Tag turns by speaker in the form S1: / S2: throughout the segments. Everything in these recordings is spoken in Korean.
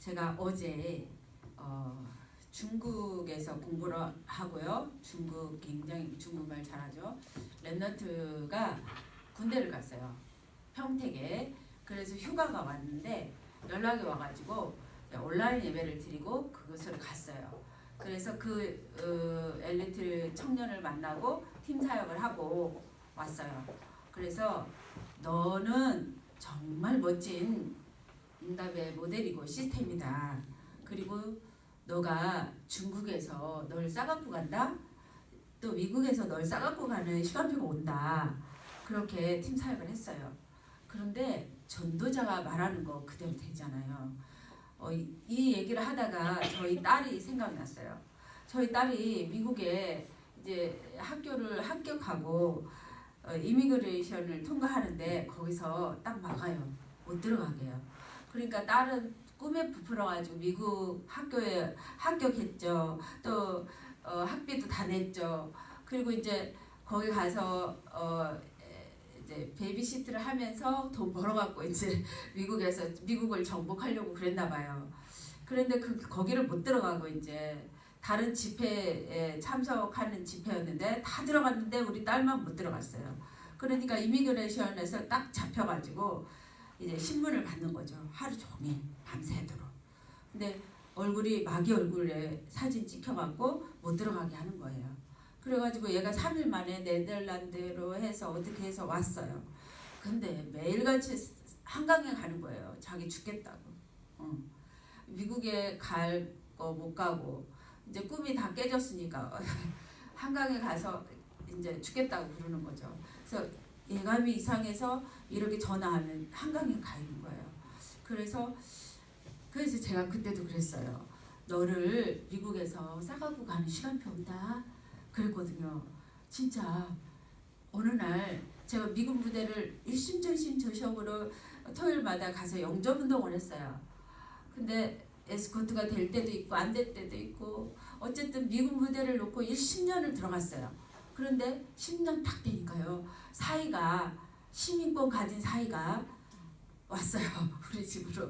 S1: 제가 어제 중국에서 공부를 하고요. 중국 굉장히 중국말 잘하죠. 랩런트가 군대를 갔어요. 평택에. 그래서 휴가가 왔는데 연락이 와가지고 온라인 예배를 드리고 그것을 갔어요. 그래서 그 엘리트 청년을 만나고 팀 사역을 하고 왔어요. 그래서 너는 정말 멋진 응답의 모델이고 시스템이다. 그리고 너가 중국에서 널 싸갖고 간다. 또 미국에서 널 싸갖고 가는 시간표가 온다. 그렇게 팀 사역을 했어요. 그런데 전도자가 말하는 거 그대로 되잖아요. 이 얘기를 하다가 저희 딸이 생각났어요. 저희 딸이 미국에 이제 학교를 합격하고 이미그레이션을 통과하는데 거기서 딱 막아요. 못 들어가게요. 그러니까 딸은 꿈에 부풀어가지고 미국 학교에 합격했죠. 또 학비도 다 냈죠. 그리고 이제 거기 가서 이제 베이비시트를 하면서 돈 벌어갖고 이제 미국을 정복하려고 그랬나 봐요. 그런데 거기를 못 들어가고 이제 다른 집회에 참석하는 집회였는데 다 들어갔는데 우리 딸만 못 들어갔어요. 그러니까 이미그레이션에서 딱 잡혀가지고 이제 신문을 받는 거죠. 하루 종일 밤새도록. 근데 얼굴이 마귀 얼굴에 사진 찍혀갖고 못 들어가게 하는 거예요. 그래가지고 얘가 3일 만에 네덜란드로 해서 어떻게 해서 왔어요. 근데 매일같이 한강에 가는 거예요. 자기 죽겠다고. 미국에 갈 거 못 가고 이제 꿈이 다 깨졌으니까 한강에 가서 이제 죽겠다고 그러는 거죠. 그래서 예감이 이상해서 이렇게 전화하면 한강에 가 있는 거예요. 그래서 제가 그때도 그랬어요. 너를 미국에서 싸가고 가는 시간표 온다. 그랬거든요. 진짜 어느 날 제가 미군 부대를 일심전심저적으로 토요일마다 가서 영접운동을 했어요. 근데 에스코트가 될 때도 있고 안 될 때도 있고 어쨌든 미군 부대를 놓고 10년을 들어갔어요. 그런데 10년 딱 되니까요. 사이가 시민권 가진 사이가 왔어요. 우리 집으로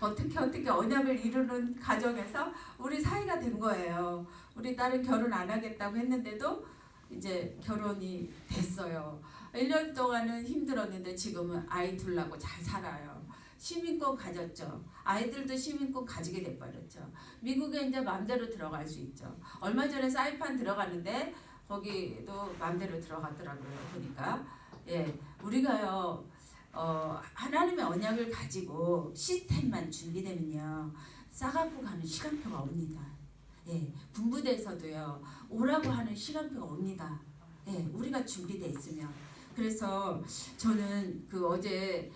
S1: 어떻게 언약을 이루는 과정에서 우리 사이가 된 거예요. 우리 딸은 결혼 안 하겠다고 했는데도 이제 결혼이 됐어요. 1년 동안은 힘들었는데 지금은 아이 둘 낳고 잘 살아요. 시민권 가졌죠. 아이들도 시민권 가지게 돼버렸죠. 미국에 이제 마음대로 들어갈 수 있죠. 얼마 전에 사이판 들어갔는데 거기도 마음대로 들어가더라고요. 보니까 우리가요 하나님의 언약을 가지고 시스템만 준비되면요 싸갖고 가는 시간표가 옵니다. 군부대에서도요 오라고 하는 시간표가 옵니다. 우리가 준비돼 있으면. 그래서 저는 어제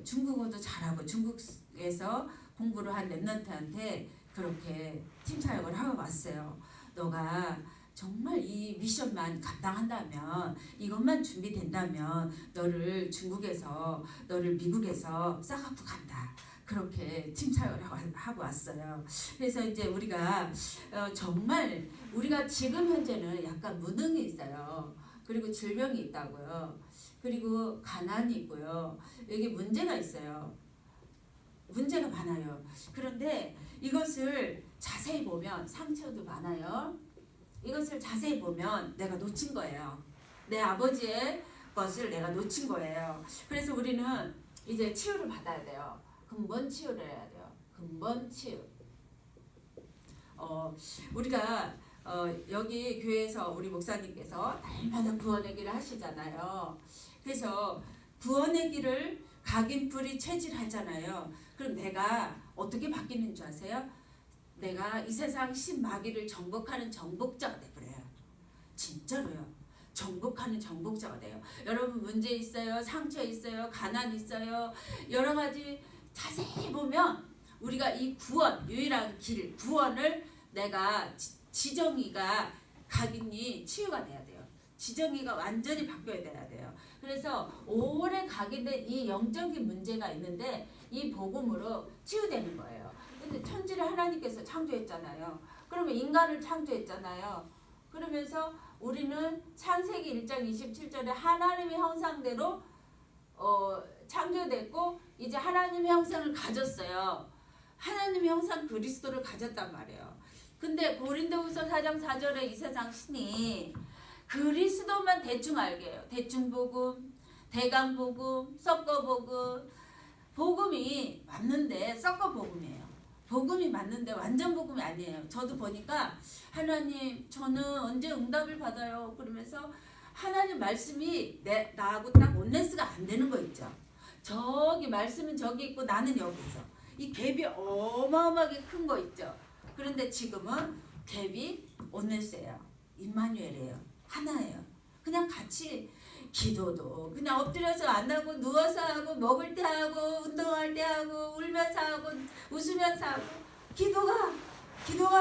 S1: 중국어도 잘하고 중국에서 공부를 한 랩런트한테 그렇게 팀 사역을 하고 왔어요. 너가 정말 이 미션만 감당한다면, 이것만 준비된다면 너를 중국에서, 너를 미국에서 싸갖고 간다. 그렇게 팀 사역을 하고 왔어요. 그래서 이제 우리가 정말 우리가 지금 현재는 약간 무능이 있어요. 그리고 질병이 있다고요. 그리고 가난이 있고요. 여기 문제가 있어요. 문제가 많아요. 그런데 이것을 자세히 보면 상처도 많아요. 이것을 자세히 보면 내가 놓친 거예요. 내 아버지의 것을 내가 놓친 거예요. 그래서 우리는 이제 치유를 받아야 돼요. 근본 치유를 해야 돼요. 근본 치유. 우리가 여기 교회에서 우리 목사님께서 날마다 구원의 길을 하시잖아요. 그래서 구원의 길을 각인뿌리 체질하잖아요. 그럼 내가 어떻게 바뀌는 줄 아세요? 내가 이 세상 신마귀를 정복하는 정복자가 돼버려요. 진짜로요. 정복하는 정복자가 돼요. 여러분 문제 있어요. 상처 있어요. 가난 있어요. 여러 가지 자세히 보면 우리가 이 구원, 유일한 길, 구원을 내가 지정이가 각인이 치유가 돼야 돼요. 지정이가 완전히 바뀌어야 돼요. 그래서 오래 각인된 이 영적인 문제가 있는데 이 복음으로 치유되는 거예요. 근데 천지를 하나님께서 창조했잖아요. 그러면 인간을 창조했잖아요. 그러면서 우리는 창세기 1장 27절에 하나님의 형상대로 창조됐고 이제 하나님의 형상을 가졌어요.
S2: 하나님이 항상 그리스도를 가졌단 말이에요. 근데 고린도후서 4장 4절에 이 세상 신이 그리스도만 대충 알게 해요. 대충 복음, 대강 복음, 섞어 복음. 복음이 맞는데 섞어 복음이에요. 복음이 맞는데 완전 복음이 아니에요. 저도 보니까 하나님 저는 언제 응답을 받아요? 그러면서 하나님 말씀이 나하고 딱 온네스가 안 되는 거 있죠. 저기 말씀은 저기 있고 나는 여기 있어. 이 갭이 어마어마하게 큰 거 있죠. 그런데 지금은 갭이 온네스예요. 임마누엘이에요. 하나예요. 그냥 같이 기도도 그냥 엎드려서 안 하고 누워서 하고 먹을 때 하고 운동할 때 하고 울면서 하고 웃으면서 하고 기도가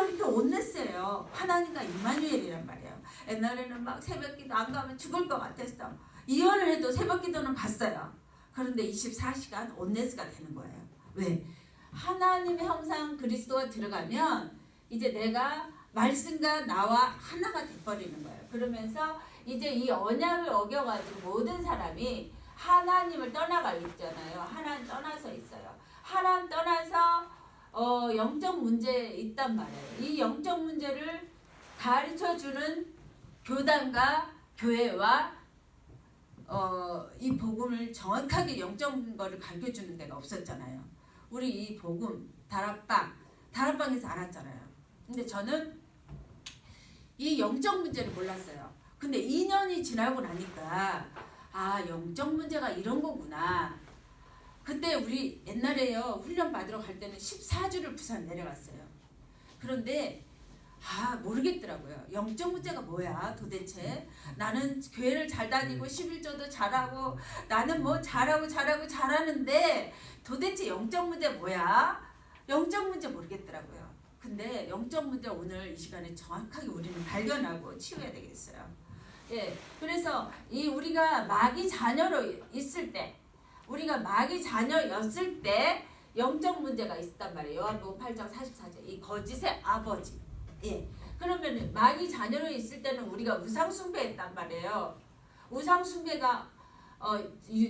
S2: 이렇게 온네스예요. 하나님과 임마누엘이란 말이에요. 옛날에는 막 새벽기도 안 가면 죽을 것 같았어. 이혼을 해도 새벽기도는 갔어요. 그런데 24시간 온네스가 되는 거예요. 왜? 하나님의 형상 그리스도가 들어가면 이제 내가 말씀과 나와 하나가 돼버리는 거예요. 그러면서 이제 이 언약을 어겨가지고 모든 사람이 하나님을 떠나갈 있잖아요. 하나님 떠나서 있어요. 하나님 떠나서 영적 문제에 있단 말이에요. 이 영적 문제를 가르쳐주는 교단과 교회와 이 복음을 정확하게 영적 거를 가르쳐주는 데가 없었잖아요. 우리 이 복음 다락방에서 알았잖아요. 근데 저는 이 영적 문제를 몰랐어요. 근데 2년이 지나고 나니까 영적 문제가 이런 거구나. 그때 우리 옛날에요 훈련 받으러 갈 때는 14주를 부산 내려갔어요. 그런데 모르겠더라고요. 영적 문제가 뭐야 도대체. 나는 교회를 잘 다니고 11조도 잘하고 나는 뭐 잘하는데 도대체 영적 문제 뭐야? 영적 문제 모르겠더라고요. 근데 영적 문제 오늘 이 시간에 정확하게 우리는 발견하고 치워야 되겠어요. 예, 그래서 우리가 마귀 자녀로 있을 때, 우리가 마귀 자녀였을 때 영적 문제가 있었단 말이에요. 요한복음 8장 44절. 이 거짓의 아버지. 예. 그러면 마귀 자녀로 있을 때는 우리가 우상 숭배했단 말이에요. 우상 숭배가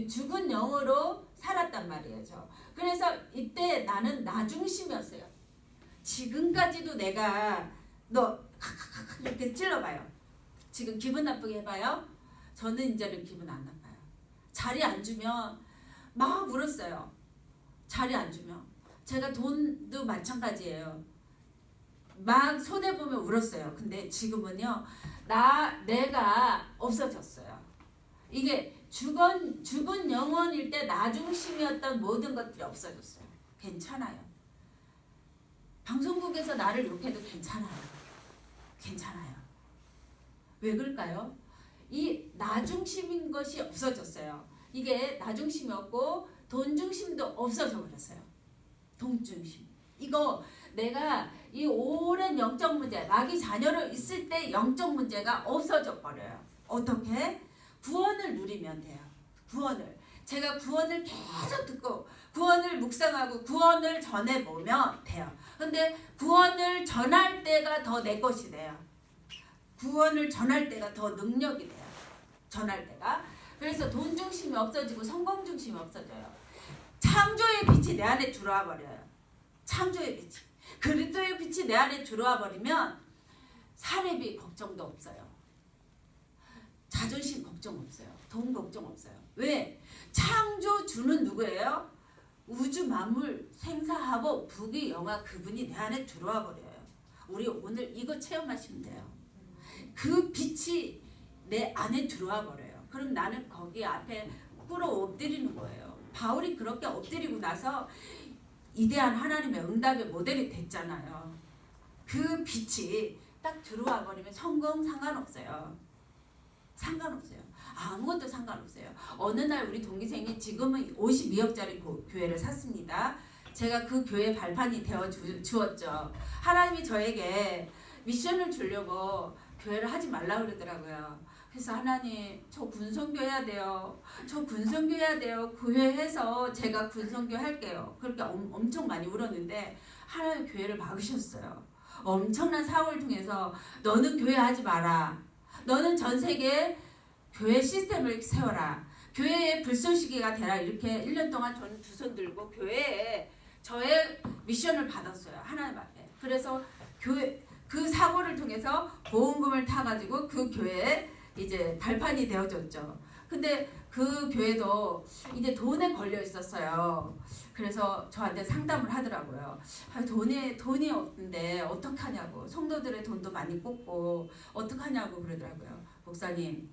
S2: 죽은 영으로 살았단 말이에요. 그래서 이때 나는 나 중심이었어요. 지금까지도 내가 너 이렇게 찔러봐요. 지금 기분 나쁘게 해봐요. 저는 이제는 기분 안 나빠요. 자리 안 주면 막 울었어요. 자리 안 주면. 제가 돈도 마찬가지예요. 막 손해보면 울었어요. 근데 지금은요. 내가 없어졌어요. 이게 죽은 영혼일 때 나 중심이었던 모든 것들이 없어졌어요. 괜찮아요. 방송국에서 나를 욕해도 괜찮아요. 왜 그럴까요? 이 나 중심인 것이 없어졌어요. 이게 나 중심이었고 돈 중심도 없어져 버렸어요. 돈 중심. 이거 내가 이 오랜 영적 문제, 마귀 자녀로 있을 때 영적 문제가 없어져 버려요. 어떻게? 구원을 누리면 돼요. 제가 구원을 계속 듣고 구원을 묵상하고 구원을 전해보면 돼요. 근데 구원을 전할 때가 더 내 것이 돼요. 구원을 전할 때가 더 능력이 돼요. 전할 때가. 그래서 돈 중심이 없어지고 성공 중심이 없어져요. 창조의 빛이 내 안에 들어와 버려요. 창조의 빛이. 그리스도의 빛이 내 안에 들어와 버리면 사례비 걱정도 없어요. 자존심 걱정 없어요. 돈 걱정 없어요. 왜? 창조주는 누구예요? 우주 만물 생사하고 부귀 영화 그분이 내 안에 들어와 버려요. 우리 오늘 이거 체험하시면 돼요. 그 빛이 내 안에 들어와 버려요. 그럼 나는 거기 앞에 꿇어 엎드리는 거예요. 바울이 그렇게 엎드리고 나서 위대한 하나님의 응답의 모델이 됐잖아요. 그 빛이 딱 들어와 버리면 성공 상관없어요. 아무것도 상관없어요. 어느 날 우리 동기생이 지금은 52억짜리 교회를 샀습니다. 제가 그 교회 발판이 되어 주었죠. 하나님이 저에게 미션을 주려고 교회를 하지 말라 그러더라고요. 그래서 하나님 저 군선교 해야 돼요. 교회에서 제가 군선교 할게요. 그렇게 엄청 많이 울었는데 하나님 교회를 막으셨어요. 엄청난 사고를 통해서 너는 교회 하지 마라. 너는 전 세계에 교회 시스템을 세워라. 교회의 불쏘시개가 되라. 이렇게 1년 동안 저는 두 손 들고 교회에 저의 미션을 받았어요. 하나님 앞에. 그래서 교회 그 사고를 통해서 보험금을 타가지고 그 교회에 이제 발판이 되어졌죠. 근데 그 교회도 이제 돈에 걸려 있었어요. 그래서 저한테 상담을 하더라고요. 돈이 없는데 어떡하냐고. 성도들의 돈도 많이 뽑고 어떡하냐고 그러더라고요. 목사님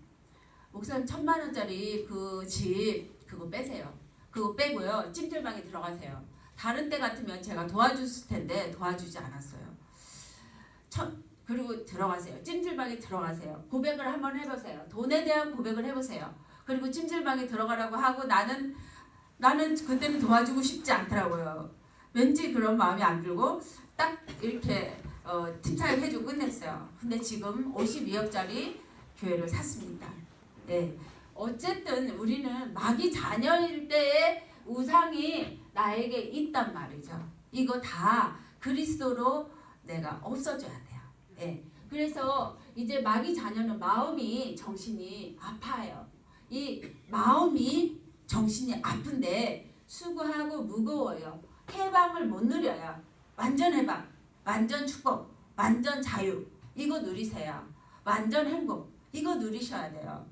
S2: 1,000만 원짜리 그 집 그거 빼세요. 그거 빼고요. 찜질방에 들어가세요. 다른 때 같으면 제가 도와줬을 텐데 도와주지 않았어요. 그리고 들어가세요. 찜질방에 들어가세요. 고백을 한번 해보세요. 돈에 대한 고백을 해보세요. 그리고 찜질방에 들어가라고 하고 나는 그때는 도와주고 싶지 않더라고요. 왠지 그런 마음이 안 들고 딱 이렇게 팀차를 해주고 끝냈어요. 근데 지금 52억짜리 교회를 샀습니다. 네. 어쨌든 우리는 마귀 자녀일 때의 우상이 나에게 있단 말이죠. 이거 다 그리스도로 내가 없어져야 돼요. 네. 그래서 이제 마귀 자녀는 마음이 정신이 아파요. 이 마음이 정신이 아픈데 수고하고 무거워요. 해방을 못 누려요. 완전 해방, 완전 축복, 완전 자유 이거 누리세요. 완전 행복 이거 누리셔야 돼요.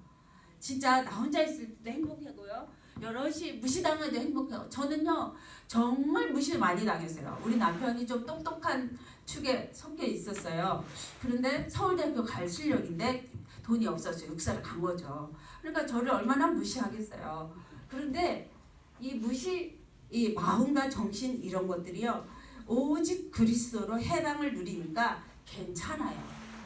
S2: 진짜 나 혼자 있을 때도 행복하고요. 여럿이 무시당해도 행복해요. 저는요 정말 무시를 많이 당했어요. 우리 남편이 좀 똑똑한 축에 섞여 있었어요. 그런데 서울대학교 갈 실력인데 돈이 없어서 육사를 간 거죠. 그러니까 저를 얼마나 무시하겠어요. 그런데 이 마음과 정신 이런 것들이요 오직 그리스도로 해방을 누리니까 괜찮아요.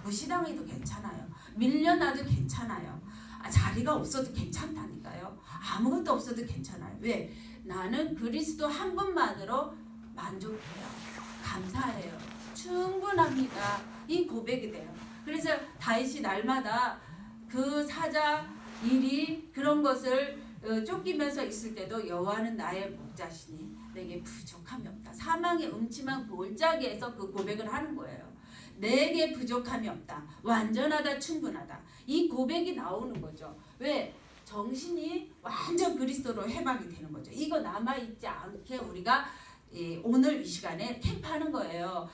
S2: 무시당해도 괜찮아요. 밀려나도 괜찮아요. 자리가 없어도 괜찮다니까요. 아무것도 없어도 괜찮아요. 왜? 나는 그리스도 한 분만으로 만족해요. 감사해요. 충분합니다. 이 고백이 돼요. 그래서 다윗이 날마다 그 사자 일이 그런 것을 쫓기면서 있을 때도 여호와는 나의 목자시니 내게 부족함이 없다. 사망의 음침한 골짜기에서 그 고백을 하는 거예요. 내게 부족함이 없다. 완전하다. 충분하다. 이 고백이 나오는 거죠. 왜? 정신이 완전 그리스도로 해방이 되는 거죠. 이거 남아있지 않게 우리가 오늘 이 시간에 캠프하는 거예요.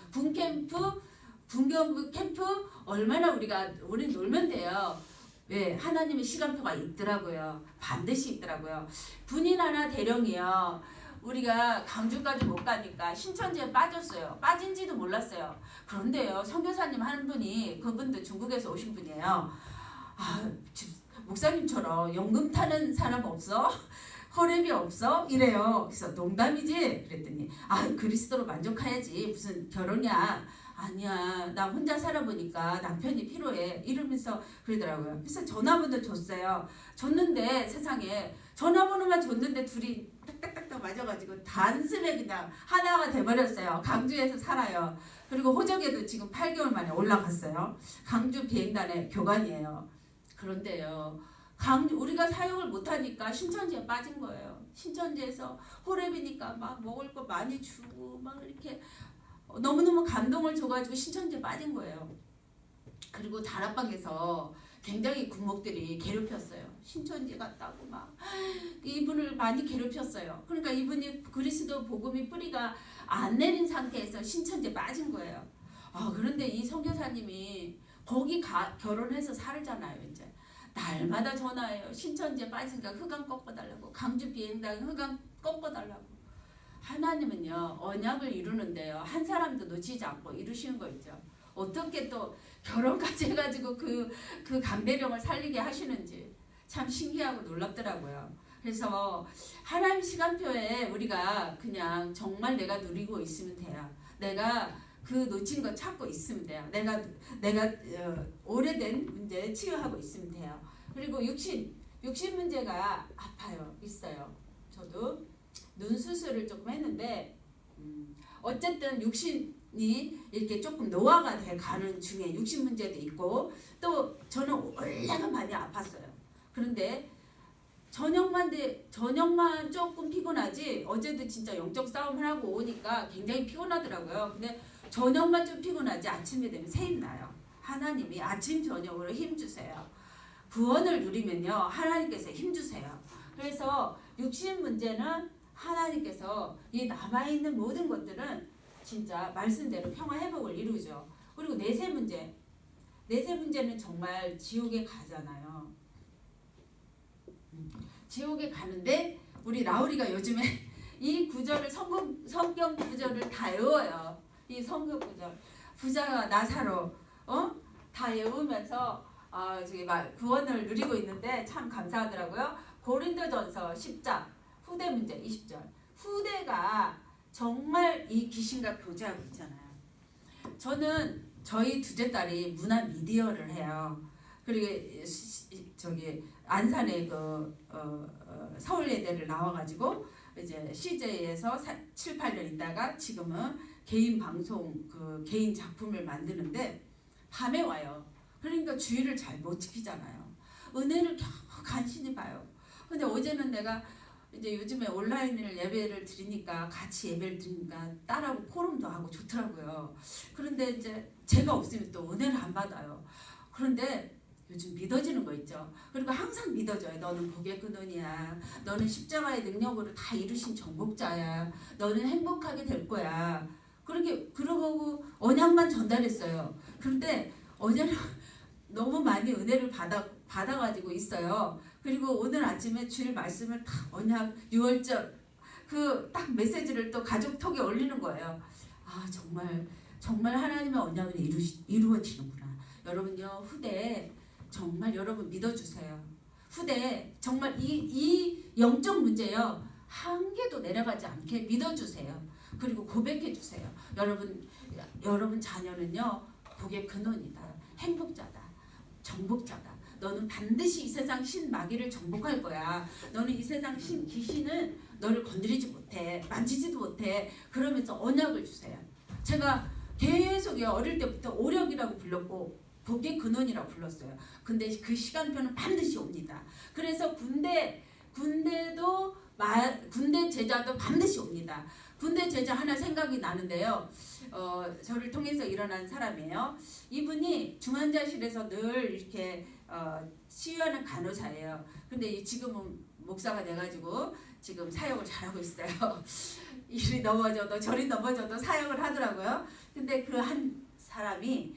S2: 군경부 캠프 얼마나 우리 놀면 돼요. 왜? 하나님의 시간표가 있더라고요. 반드시 있더라고요. 군인 하나 대령이요. 우리가 강주까지 못 가니까 신천지에 빠졌어요. 빠진지도 몰랐어요. 그런데요. 선교사님 한 분이 그분도 중국에서 오신 분이에요. 목사님처럼 연금 타는 사람 없어? 허랩이 없어? 이래요. 그래서 농담이지? 그랬더니 그리스도로 만족해야지. 무슨 결혼이야. 아니야. 나 혼자 살아보니까 남편이 필요해. 이러면서 그러더라고요. 그래서 전화번호 줬어요. 줬는데 세상에 전화번호만 줬는데 둘이 딱딱딱딱 맞아가지고 단숨에 그냥 하나가 돼버렸어요. 강주에서 살아요. 그리고 호적에도 지금 8개월 만에 올라갔어요. 강주 비행단의 교관이에요. 그런데요. 우리가 사역을 못하니까 신천지에 빠진 거예요. 신천지에서 호랩이니까 막 먹을 거 많이 주고 막 이렇게 너무너무 감동을 줘가지고 신천지에 빠진 거예요. 그리고 다락방에서 굉장히 군목들이 괴롭혔어요. 신천지 갔다고 막 이분을 많이 괴롭혔어요. 그러니까 이분이 그리스도 복음이 뿌리가 안 내린 상태에서 신천지에 빠진 거예요. 그런데 이 선교사님이 거기 결혼해서 살잖아요. 이제 날마다 전화해요. 신천지에 빠지니까 흑암 꺾어달라고. 강주 비행당 흑암 꺾어달라고. 하나님은요 언약을 이루는데요 한 사람도 놓치지 않고 이루시는 거 있죠. 어떻게 또 결혼까지 해가지고 그 감대령을 살리게 하시는지 참 신기하고 놀랍더라고요. 그래서 하나님 시간표에 우리가 그냥 정말 내가 누리고 있으면 돼요. 내가 그 놓친 거 찾고 있으면 돼요. 내가 오래된 문제 치유하고 있으면 돼요. 그리고 육신 문제가 아파요. 있어요. 저도 눈 수술을 조금 했는데 어쨌든 육신이 이렇게 조금 노화가 돼 가는 중에 육신 문제도 있고 또 저는 원래가 많이 아팠어요. 그런데 저녁만 조금 피곤하지 어제도 진짜 영적 싸움을 하고 오니까 굉장히 피곤하더라고요. 근데 저녁만 좀 피곤하지 아침에 되면 새 힘나요. 하나님이 아침 저녁으로 힘주세요. 구원을 누리면요 하나님께서 힘주세요. 그래서 육신 문제는 하나님께서 이 남아있는 모든 것들은 진짜 말씀대로 평화 회복을 이루죠. 그리고 내세 문제. 내세 문제는 정말 지옥에 가잖아요. 지옥에 가는데 우리 라우리가 요즘에 이 구절을 성경 구절을 다 외워요. 이 성경 구절. 부자와 나사로 다 외우면서 저기 구원을 누리고 있는데 참 감사하더라고요. 고린도전서 10장 후대 문제 20절. 후대가 정말 이 귀신과 교제하고 있잖아요. 저는 저희 둘째 딸이 문화 미디어를 해요. 그리고 저기 안산에 서울예대를 나와가지고 이제 CJ에서 7, 8년 있다가 지금은 개인 방송 개인 작품을 만드는데 밤에 와요. 그러니까 주의를 잘 못 지키잖아요. 은혜를 겨우 간신히 봐요. 근데 어제는 내가 이제 요즘에 온라인을 예배를 드리니까 같이 예배를 드리니까 딸하고 포럼도 하고 좋더라고요. 그런데 이제 제가 없으면 또 은혜를 안 받아요. 그런데 요즘 믿어지는 거 있죠. 그리고 항상 믿어져요. 너는 복의 근원이야. 너는 십자가의 능력으로 다 이루신 정복자야. 너는 행복하게 될 거야. 그러고 언약만 전달했어요. 그런데 어제는 너무 많이 은혜를 받아가지고 있어요. 그리고 오늘 아침에 주일 말씀을 딱 언약 6월절 딱 메시지를 또 가족톡에 올리는 거예요. 정말 하나님의 언약은 이루어지는구나. 여러분요, 후대 정말 여러분 믿어주세요. 후대 정말 이 영적 문제요, 한 개도 내려가지 않게 믿어주세요. 그리고 고백해주세요. 여러분 자녀는요, 복의 근원이다. 행복자다. 정복자다. 너는 반드시 이 세상 신마귀를 정복할 거야. 너는 이 세상 귀신은 너를 건드리지 못해. 만지지도 못해. 그러면서 언약을 주세요. 제가 계속 어릴 때부터 오력이라고 불렀고 복의 근원이라고 불렀어요. 근데 그 시간표는 반드시 옵니다. 그래서 군대 제자도 반드시 옵니다. 군대 제자 하나 생각이 나는데요. 저를 통해서 일어난 사람이에요. 이분이 중환자실에서 늘 이렇게 치유하는 간호사예요. 근데 지금은 목사가 돼가지고 지금 사역을 잘하고 있어요. 이리 넘어져도 저리 넘어져도 사역을 하더라고요. 근데 그 한 사람이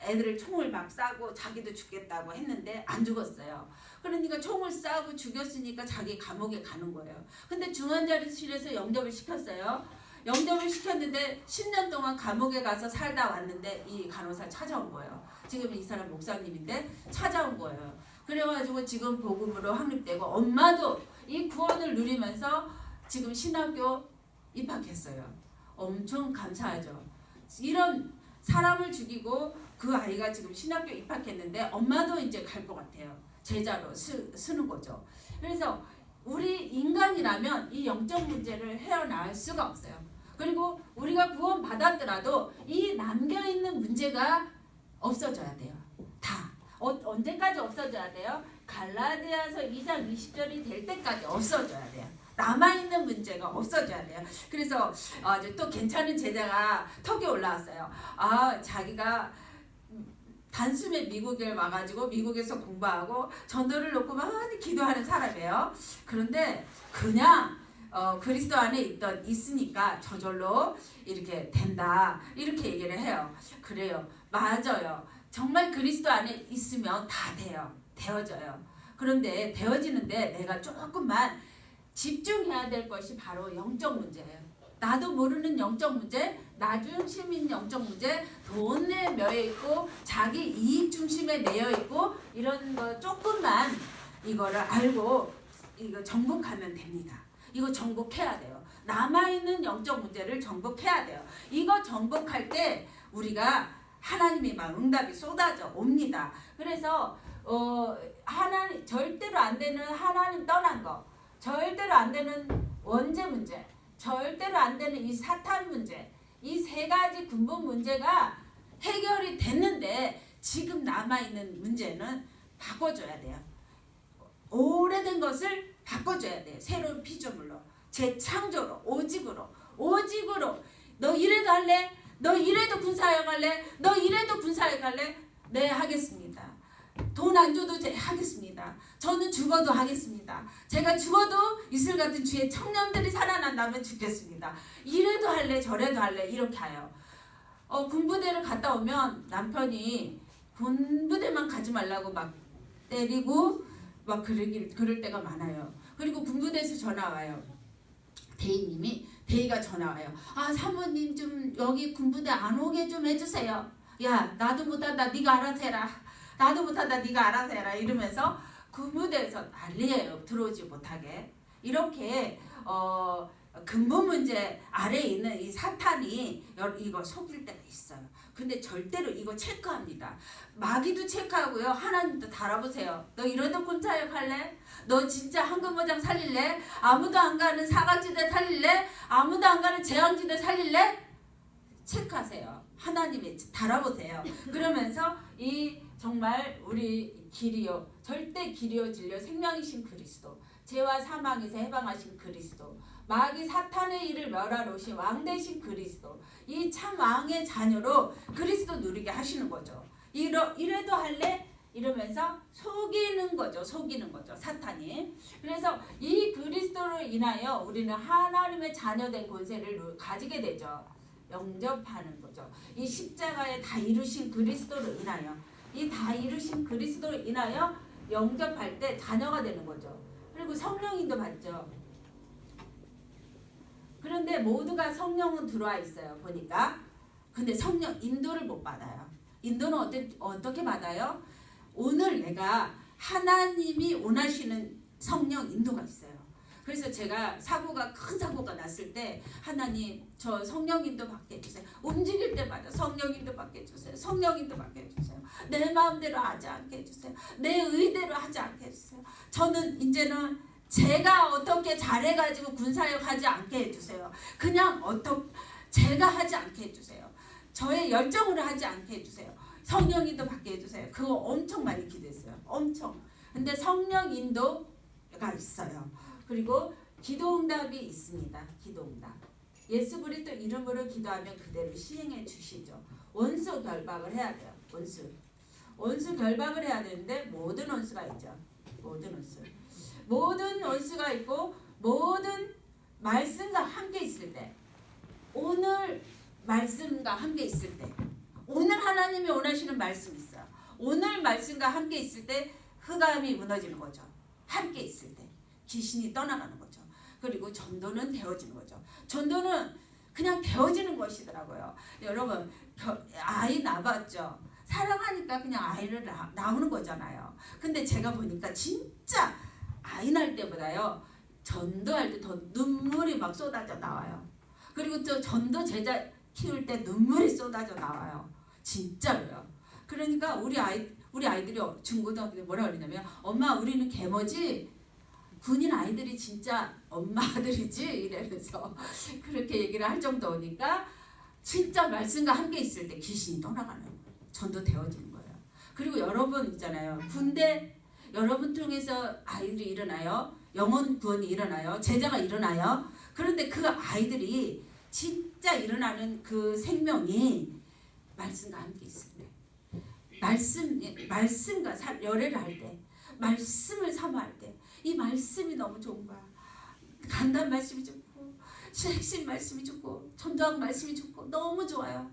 S2: 애들을 총을 막 쏴고 자기도 죽겠다고 했는데 안 죽었어요. 그러니까 총을 쏴고 죽였으니까 자기 감옥에 가는 거예요. 근데 중환자실에서 영접을 시켰어요. 영접을 시켰는데 10년 동안 감옥에 가서 살다 왔는데 이 간호사 찾아온 거예요. 지금 이 사람 목사님인데 찾아온 거예요. 그래가지고 지금 복음으로 확립되고 엄마도 이 구원을 누리면서 지금 신학교 입학했어요. 엄청 감사하죠. 이런 사람을 죽이고 그 아이가 지금 신학교 입학했는데 엄마도 이제 갈 것 같아요. 제자로 쓰는 거죠. 그래서 우리 인간이라면 이 영적 문제를 헤어나올 수가 없어요. 그리고 우리가 구원 받았더라도 이 남겨있는 문제가 없어져야 돼요. 다. 언제까지 없어져야 돼요? 갈라디아서 2장 20절이 될 때까지 없어져야 돼요. 남아있는 문제가 없어져야 돼요. 그래서 또 괜찮은 제자가 톡에 올라왔어요. 자기가 단숨에 미국에 와가지고 미국에서 공부하고 전도를 놓고 많이 기도하는 사람이에요. 그런데 그냥 그리스도 안에 있으니까 저절로 이렇게 된다. 이렇게 얘기를 해요. 그래요. 맞아요. 정말 그리스도 안에 있으면 다 돼요. 되어져요. 그런데 되어지는데 내가 조금만 집중해야 될 것이 바로 영적 문제예요. 나도 모르는 영적 문제, 나 중심인 영적 문제, 돈에 매여 있고 자기 이익 중심에 매여 있고 이런 거 조금만 이거를 알고 이거 정복하면 됩니다. 이거 정복해야 돼요. 남아있는 영적 문제를 정복해야 돼요. 이거 정복할 때 우리가 하나님의 막 응답이 쏟아져 옵니다. 그래서 하나님 절대로 안 되는 하나님 떠난 거, 절대로 안 되는 원죄 문제, 절대로 안 되는 이 사탄 문제, 이 세 가지 근본 문제가 해결이 됐는데 지금 남아있는 문제는 바꿔줘야 돼요. 오래된 것을 바꿔줘야 돼요. 새로운 피조물로, 재창조로, 오직으로. 너 이래도 할래? 너 이래도 군사역 할래? 너 이래도 군사역 할래? 네, 하겠습니다. 돈 안 줘도 하겠습니다. 저는 죽어도 하겠습니다. 제가 죽어도 이슬 같은 주의 청년들이 살아난다면 죽겠습니다. 이래도 할래 저래도 할래 이렇게 해요. 군부대를 갔다 오면 남편이 군부대만 가지 말라고 막 때리고 막 그럴 때가 많아요. 그리고 군부대에서 전화 와요. 대의가 전화 와요. 아 사모님 좀 여기 군부대 안 오게 좀 해주세요. 야 나도 못한다 네가 알아서 해라. 나도 못한다 네가 알아서 해라 이러면서 군부대에서 난리예요. 들어오지 못하게. 이렇게 근본 문제 아래에 있는 이 사탄이 이거 속일 때가 있어요. 근데 절대로 이거 체크합니다. 마귀도 체크하고요. 하나님도 달아보세요. 너 이러다 군사역 할래? 너 진짜 황금어장 살릴래? 아무도 안 가는 사각지대 살릴래? 아무도 안 가는 재앙지대 살릴래? 체크하세요. 하나님이 달아보세요. 그러면서 이 정말 우리 길이요. 절대 길이요 진리요 생명이신 그리스도. 죄와 사망에서 해방하신 그리스도. 마귀 사탄의 일을 멸하러 오신 왕 되신 그리스도. 이 참 왕의 자녀로 그리스도 누리게 하시는 거죠. 이래도 할래? 이러면서 속이는 거죠. 사탄이. 그래서 이 그리스도로 인하여 우리는 하나님의 자녀된 권세를 가지게 되죠. 영접하는 거죠. 이 십자가에 다 이루신 그리스도로 인하여 이 다 이루신 그리스도로 인하여 영접할 때 자녀가 되는 거죠. 그리고 성령인도 받죠. 그런데 모두가 성령은 들어와 있어요. 보니까. 근데 성령 인도를 못 받아요. 인도는 어떻게 받아요? 오늘 내가 하나님이 원하시는 성령 인도가 있어요. 그래서 제가 큰 사고가 났을 때 하나님 저 성령 인도 받게 해주세요. 움직일 때마다 성령 인도 받게 해주세요. 성령 인도 받게 해주세요. 내 마음대로 하지 않게 해주세요. 내 의대로 하지 않게 해주세요. 저는 이제는 제가 어떻게 잘해가지고 군사역 하지 않게 해주세요. 그냥 제가 하지 않게 해주세요. 저의 열정으로 하지 않게 해주세요. 성령 인도 받게 해주세요. 그거 엄청 많이 기도했어요. 엄청. 근데 성령 인도가 있어요. 그리고 기도응답이 있습니다. 기도응답. 예수 그리스도 이름으로 기도하면 그대로 시행해 주시죠. 원수 결박을 해야 돼요. 원수 결박을 해야 되는데 모든 원수가 있죠. 모든 원수가 있고 모든 말씀과 함께 있을 때 오늘 말씀과 함께 있을 때 오늘 하나님이 원하시는 말씀이 있어요. 오늘 말씀과 함께 있을 때 흑암이 무너지는 거죠. 함께 있을 때 귀신이 떠나가는 거죠. 그리고 전도는 되어지는 거죠. 전도는 그냥 되어지는 것이더라고요. 여러분 아이 낳았죠. 사랑하니까 그냥 아이를 낳는 거잖아요. 근데 제가 보니까 진짜 아이 낳을 때보다요. 전도할 때 더 눈물이 막 쏟아져 나와요. 그리고 저 전도 제자 키울 때 눈물이 쏟아져 나와요. 진짜로요. 그러니까 우리 아이들이 중고등학교 때 뭐라 그러냐면 엄마 우리는 계모지 군인 아이들이 진짜 엄마 아들이지 이러면서 그렇게 얘기를 할 정도니까 진짜 말씀과 함께 있을 때 귀신이 떠나가는 거예요. 전도 되어지는 거예요. 그리고 여러분 있잖아요. 군대 여러분 통해서 아이들이 일어나요. 영혼 구원이 일어나요. 제자가 일어나요. 그런데 그 아이들이 진짜 일어나는 그 생명이 말씀과 함께 있을 때 말씀과 열애를 할 때 말씀을 사모할 때 이 말씀이 너무 좋은 거야. 간단 말씀이 좋고 핵심 말씀이 좋고 전도학 말씀이 좋고 너무 좋아요.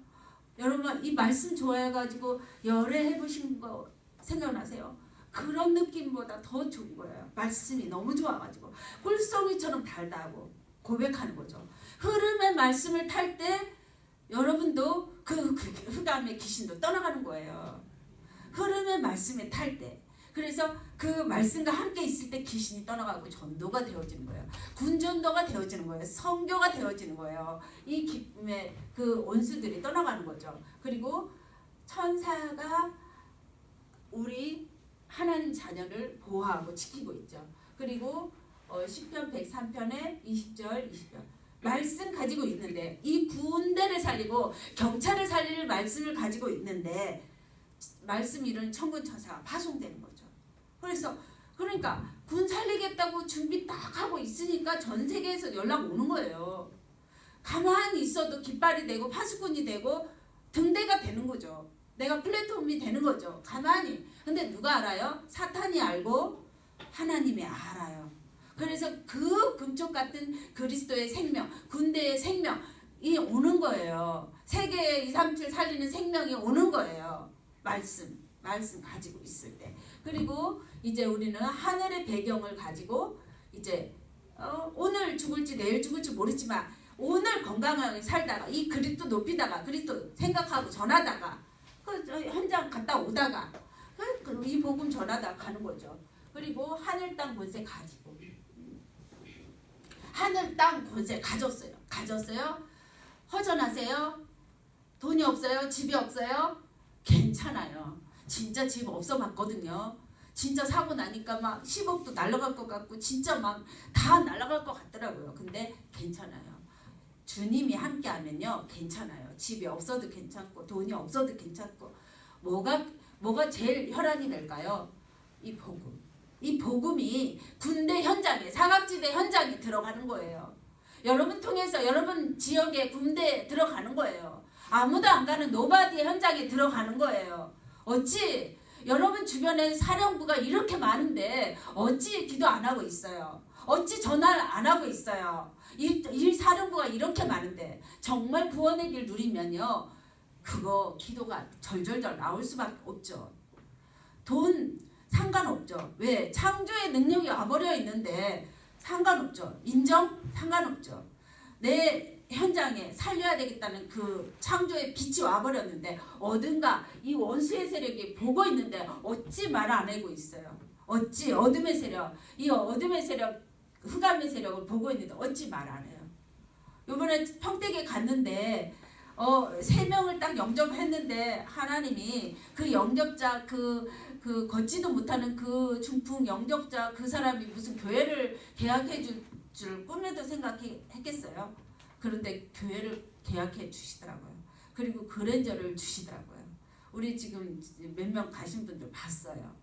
S2: 여러분 이 말씀 좋아해가지고 열애해 보신 거 생각나세요? 그런 느낌보다 더 좋은 거예요. 말씀이 너무 좋아가지고 꿀송이처럼 달다고 고백하는 거죠. 흐름의 말씀을 탈 때 여러분도 그 흑암의 귀신도 떠나가는 거예요. 흐름의 말씀에 탈 때. 그래서 그 말씀과 함께 있을 때 귀신이 떠나가고 전도가 되어지는 거예요. 군전도가 되어지는 거예요. 성교가 되어지는 거예요. 이 기쁨의 그 원수들이 떠나가는 거죠. 그리고 천사가 우리 하나님 자녀를 보호하고 지키고 있죠. 그리고 시편 103편의 20절 20절 말씀 가지고 있는데 이 군대를 살리고 경찰을 살릴 말씀을 가지고 있는데 말씀 이루는 천군 천사가 파송되는 거죠. 그러니까 군 살리겠다고 준비 딱 하고 있으니까 전 세계에서 연락 오는 거예요. 가만히 있어도 깃발이 되고 파수꾼이 되고 등대가 되는 거죠. 내가 플랫폼이 되는 거죠. 가만히. 근데 누가 알아요? 사탄이 알고 하나님이 알아요. 그래서 그 금쪽 같은 그리스도의 생명, 군대의 생명이 오는 거예요. 세계 237 살리는 생명이 오는 거예요. 말씀 가지고 있을 때. 그리고 이제 우리는 하늘의 배경을 가지고 이제 오늘 죽을지 내일 죽을지 모르지만 오늘 건강하게 살다가 이 그리스도 높이다가 그리스도 생각하고 전하다가 현장 갔다 오다가 이 복음 전하다가 가는 거죠. 그리고 하늘 땅 권세 가지고 하늘 땅 권세 가졌어요? 허전하세요? 돈이 없어요? 집이 없어요? 괜찮아요. 진짜 집 없어 봤거든요. 진짜 사고 나니까 막 10억도 날아갈 것 같고 진짜 막 다 날아갈 것 같더라고요. 근데 괜찮아요. 주님이 함께 하면요 괜찮아요. 집이 없어도 괜찮고 돈이 없어도 괜찮고 뭐가 제일 혈안이 될까요? 이 복음. 이 복음이 군대 현장에 사각지대 현장에 들어가는 거예요. 여러분 통해서 여러분 지역에 군대에 들어가는 거예요. 아무도 안 가는 노바디의 현장에 들어가는 거예요. 어찌 여러분 주변에 사령부가 이렇게 많은데 어찌 기도 안 하고 있어요? 어찌 전화를 안 하고 있어요? 이 사령부가 이렇게 많은데 정말 구원의 길 누리면요 그거 기도가 절절절 나올 수밖에 없죠. 돈 상관없죠. 왜? 창조의 능력이 와버려 있는데 상관없죠. 인정? 상관없죠. 내 현장에 살려야 되겠다는 그 창조의 빛이 와버렸는데 어딘가 이 원수의 세력이 보고 있는데 어찌 말 안 하고 있어요. 어찌 어둠의 세력, 이 어둠의 세력, 흑암의 세력을 보고 있는데 어찌 말 안 해요. 이번에 평택에 갔는데 3명을 딱 영접했는데 하나님이 그 영접자 그 걷지도 못하는 그 중풍 영접자 그 사람이 무슨 교회를 계약해 줄 꿈에도 생각했겠어요. 그런데 교회를 계약해 주시더라고요. 그리고 그랜저를 주시더라고요. 우리 지금 몇 명 가신 분들 봤어요.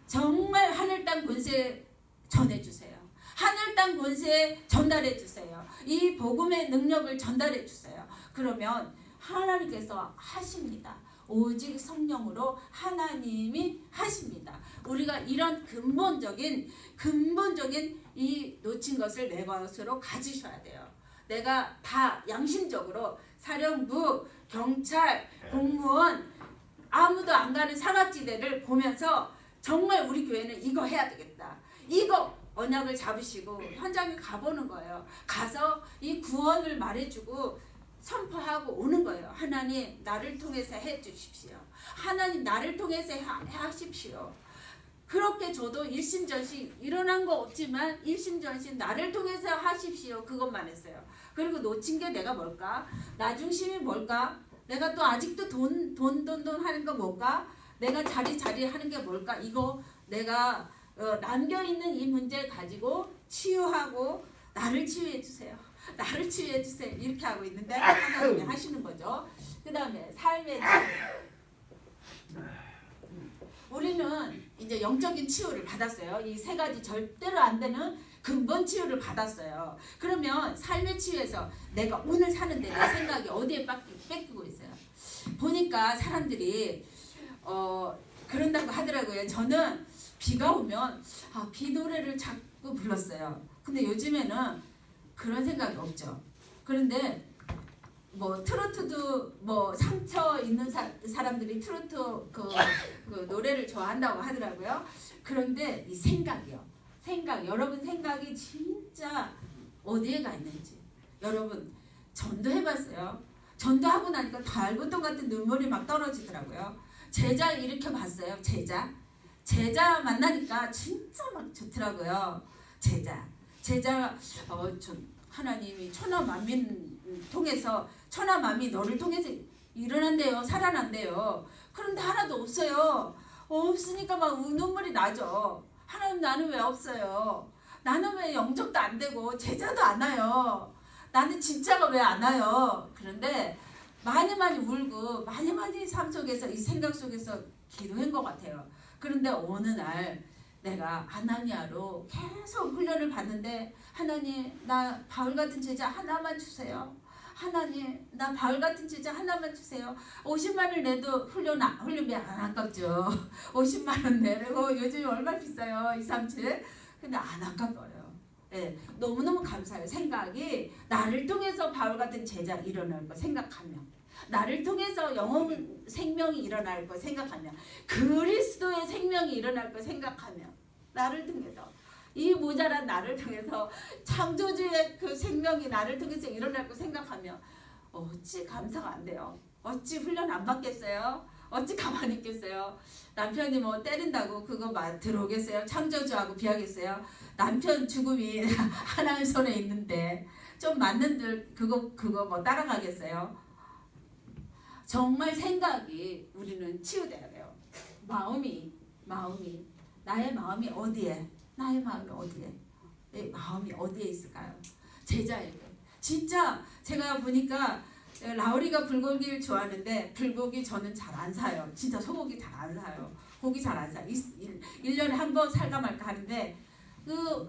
S2: 정말 하늘 땅 권세 전해주세요. 하늘 땅 권세 전달해 주세요. 이 복음의 능력을 전달해 주세요. 그러면 하나님께서 하십니다. 오직 성령으로 하나님이 하십니다. 우리가 이런 근본적인 이 놓친 것을 내 것으로 가지셔야 돼요. 내가 다 양심적으로 사령부, 경찰, 공무원 아무도 안 가는 사각지대를 보면서 정말 우리 교회는 이거 해야 되겠다. 이거 언약을 잡으시고 현장에 가보는 거예요. 가서 이 구원을 말해주고 선포하고 오는 거예요. 하나님 나를 통해서 해주십시오. 하나님 나를 통해서 하십시오. 그렇게 저도 일심전심 일어난 거 없지만 일심전심 나를 통해서 하십시오. 그것만 했어요. 그리고 놓친 게 내가 뭘까? 나 중심이 뭘까? 내가 또 아직도 돈 하는 거 뭘까? 내가 자리 하는 게 뭘까? 이거 내가 남겨있는 이 문제 가지고 치유하고 나를 치유해 주세요. 나를 치유해 주세요. 이렇게 하고 있는데 하나님이 하시는 거죠. 그 다음에 삶의 우리는 이제 영적인 치유를 받았어요. 이 3가지 절대로 안 되는 근본 치유를 받았어요. 그러면 삶의 치유에서 내가 오늘 사는데 내 생각이 어디에 뺏기고 있어요. 보니까 사람들이 그런다고 하더라고요. 저는 비가 오면 비 노래를 자꾸 불렀어요. 근데 요즘에는 그런 생각이 없죠. 그런데 뭐 트로트도 뭐 상처 있는 사람들이 트로트 그 노래를 좋아한다고 하더라고요. 그런데 이 생각이요. 여러분 생각이 진짜 어디에 가 있는지 여러분 전도해봤어요. 전도하고 나니까 달고통 같은 눈물이 막 떨어지더라고요. 제자 일으켜 봤어요. 제자 만나니까 진짜 막 좋더라고요. 제자 하나님이 천하만민 통해서 천하만민 너를 통해서 일어난대요. 살아난대요. 그런데 하나도 없어요. 없으니까 막 눈물이 나죠. 하나님 나는 왜 없어요? 나는 왜 영접도 안 되고 제자도 안 와요? 나는 진짜가 왜 안 와요? 그런데 많이 울고 많이 삶 속에서 이 생각 속에서 기도한 것 같아요. 그런데 어느 날 내가 아나니아로 계속 훈련을 받는데 하나님 나 바울 같은 제자 하나만 주세요. 하나님 나 바울 같은 제자 하나만 주세요. 50만을 내도 훈련비 안 아깝죠. 50만원 내고 요즘 얼마 비싸요. 237. 근데 안 아까워요. 예, 너무너무 감사해요. 생각이 나를 통해서 바울 같은 제자 일어날 거 생각하면, 나를 통해서 영혼 생명이 일어날 거 생각하면, 그리스도의 생명이 일어날 거 생각하면, 나를 통해서 이 모자란 나를 통해서 창조주의 그 생명이 나를 통해서 일어날 거 생각하면 어찌 감사가 안 돼요. 어찌 훈련 안 받겠어요? 어찌 가만히 있겠어요? 남편이 뭐 때린다고 그거 들어오겠어요? 창조주하고 비하겠어요? 남편 죽음이 하나님 손에 있는데 좀 맞는들 그거 뭐 따라가겠어요? 정말 생각이 우리는 치유돼야 돼요. 마음이 나의 마음이 어디에? 나의 마음이 어디에? 내 마음이 어디에 있을까요? 제자에게. 진짜 제가 보니까 라우리가 불고기를 좋아하는데 불고기 저는 잘 안 사요. 진짜 소고기 잘 안 사요. 고기 잘 안 사요. 1년에 한 번 살까 말까 하는데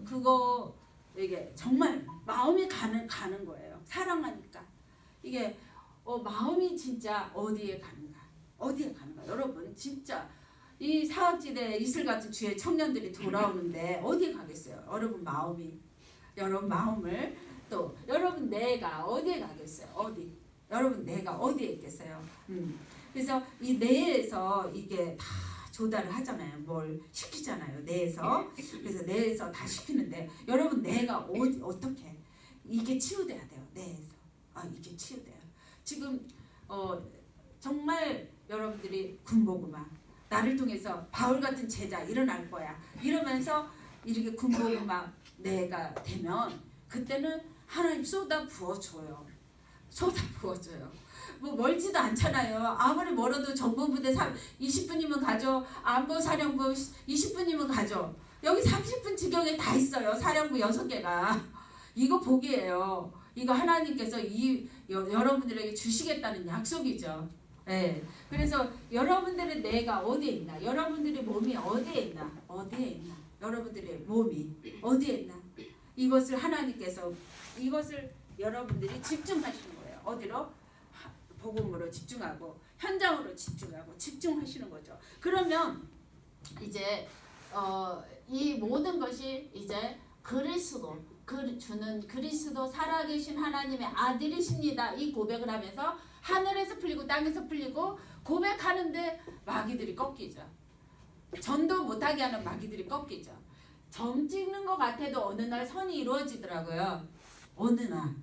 S2: 그거 이게 정말 마음이 가는 거예요. 사랑하니까. 이게 마음이 진짜 어디에 가는가? 어디에 가는가? 여러분 진짜 이 사각지대에 이슬 같은 주의 청년들이 돌아오는데 어디에 가겠어요? 여러분 마음을 또 여러분 내가 어디에 가겠어요? 어디? 여러분 내가 어디에 있겠어요? 그래서 이 뇌에서 이게 다 조달을 하잖아요. 뭘 시키잖아요. 뇌에서. 그래서 뇌에서 다 시키는데 여러분 내가 어떻게 이게 치유돼야 돼요. 뇌에서. 이게 치유돼요. 지금 정말 여러분들이 군복음화 나를 통해서 바울 같은 제자 일어날 거야. 이러면서 이렇게 군복음화 내가 되면 그때는 하나님 쏟아 부어줘요. 뭐 멀지도 않잖아요. 아무리 멀어도 정보부대 20분이면 가죠. 안보사령부 20분이면 가죠. 여기 30분 지경에 다 있어요. 사령부 6개가. 이거 복이에요. 이거 하나님께서 여러분들에게 주시겠다는 약속이죠. 네. 그래서 여러분들의 뇌가 어디에 있나? 여러분들의 몸이 어디에 있나? 여러분들의 몸이 어디에 있나? 이것을 하나님께서 이것을 여러분들이 집중하시는 거예요. 어디로? 복음으로 집중하고 현장으로 집중하시는 거죠. 그러면 이제 이 모든 것이 이제 주는 그리스도 살아계신 하나님의 아들이십니다. 이 고백을 하면서 하늘에서 풀리고 땅에서 풀리고 고백하는데 마귀들이 꺾이죠. 전도 못하게 하는 마귀들이 꺾이죠. 점 찍는 것 같아도 어느 날 선이 이루어지더라고요. 어느 날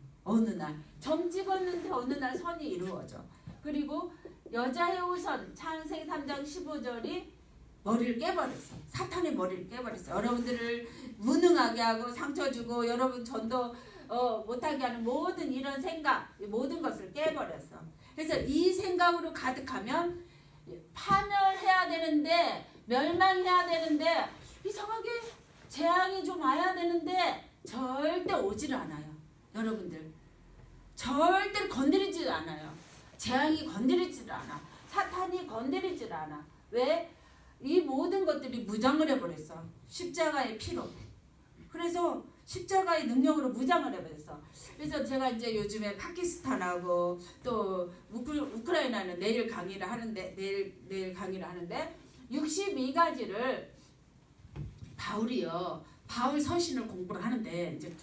S2: 점 찍었는데 어느 날 선이 이루어져. 그리고 여자의 우선 창세기 3장 15절이 머리를 깨버렸어. 사탄의 머리를 깨버렸어. 여러분들을 무능하게 하고 상처 주고 여러분 전도 못하게 하는 모든 이런 생각, 모든 것을 깨버렸어. 그래서 이 생각으로 가득하면 파멸해야 되는데 멸망해야 되는데 이상하게 재앙이 좀 와야 되는데 절대 오지를 않아요. 여러분들 절대로 건드리지도 않아요. 재앙이 건드리지를 않아. 사탄이 건드리지를 않아. 왜? 이 모든 것들이 무장을 해버렸어. 십자가의 피로. 그래서 십자가의 능력으로 무장을 해버렸어. 그래서 제가 이제 요즘에 파키스탄하고 또 우크라이나는 내일 강의를 하는데 62가지를 바울 서신을 공부를 하는데 이제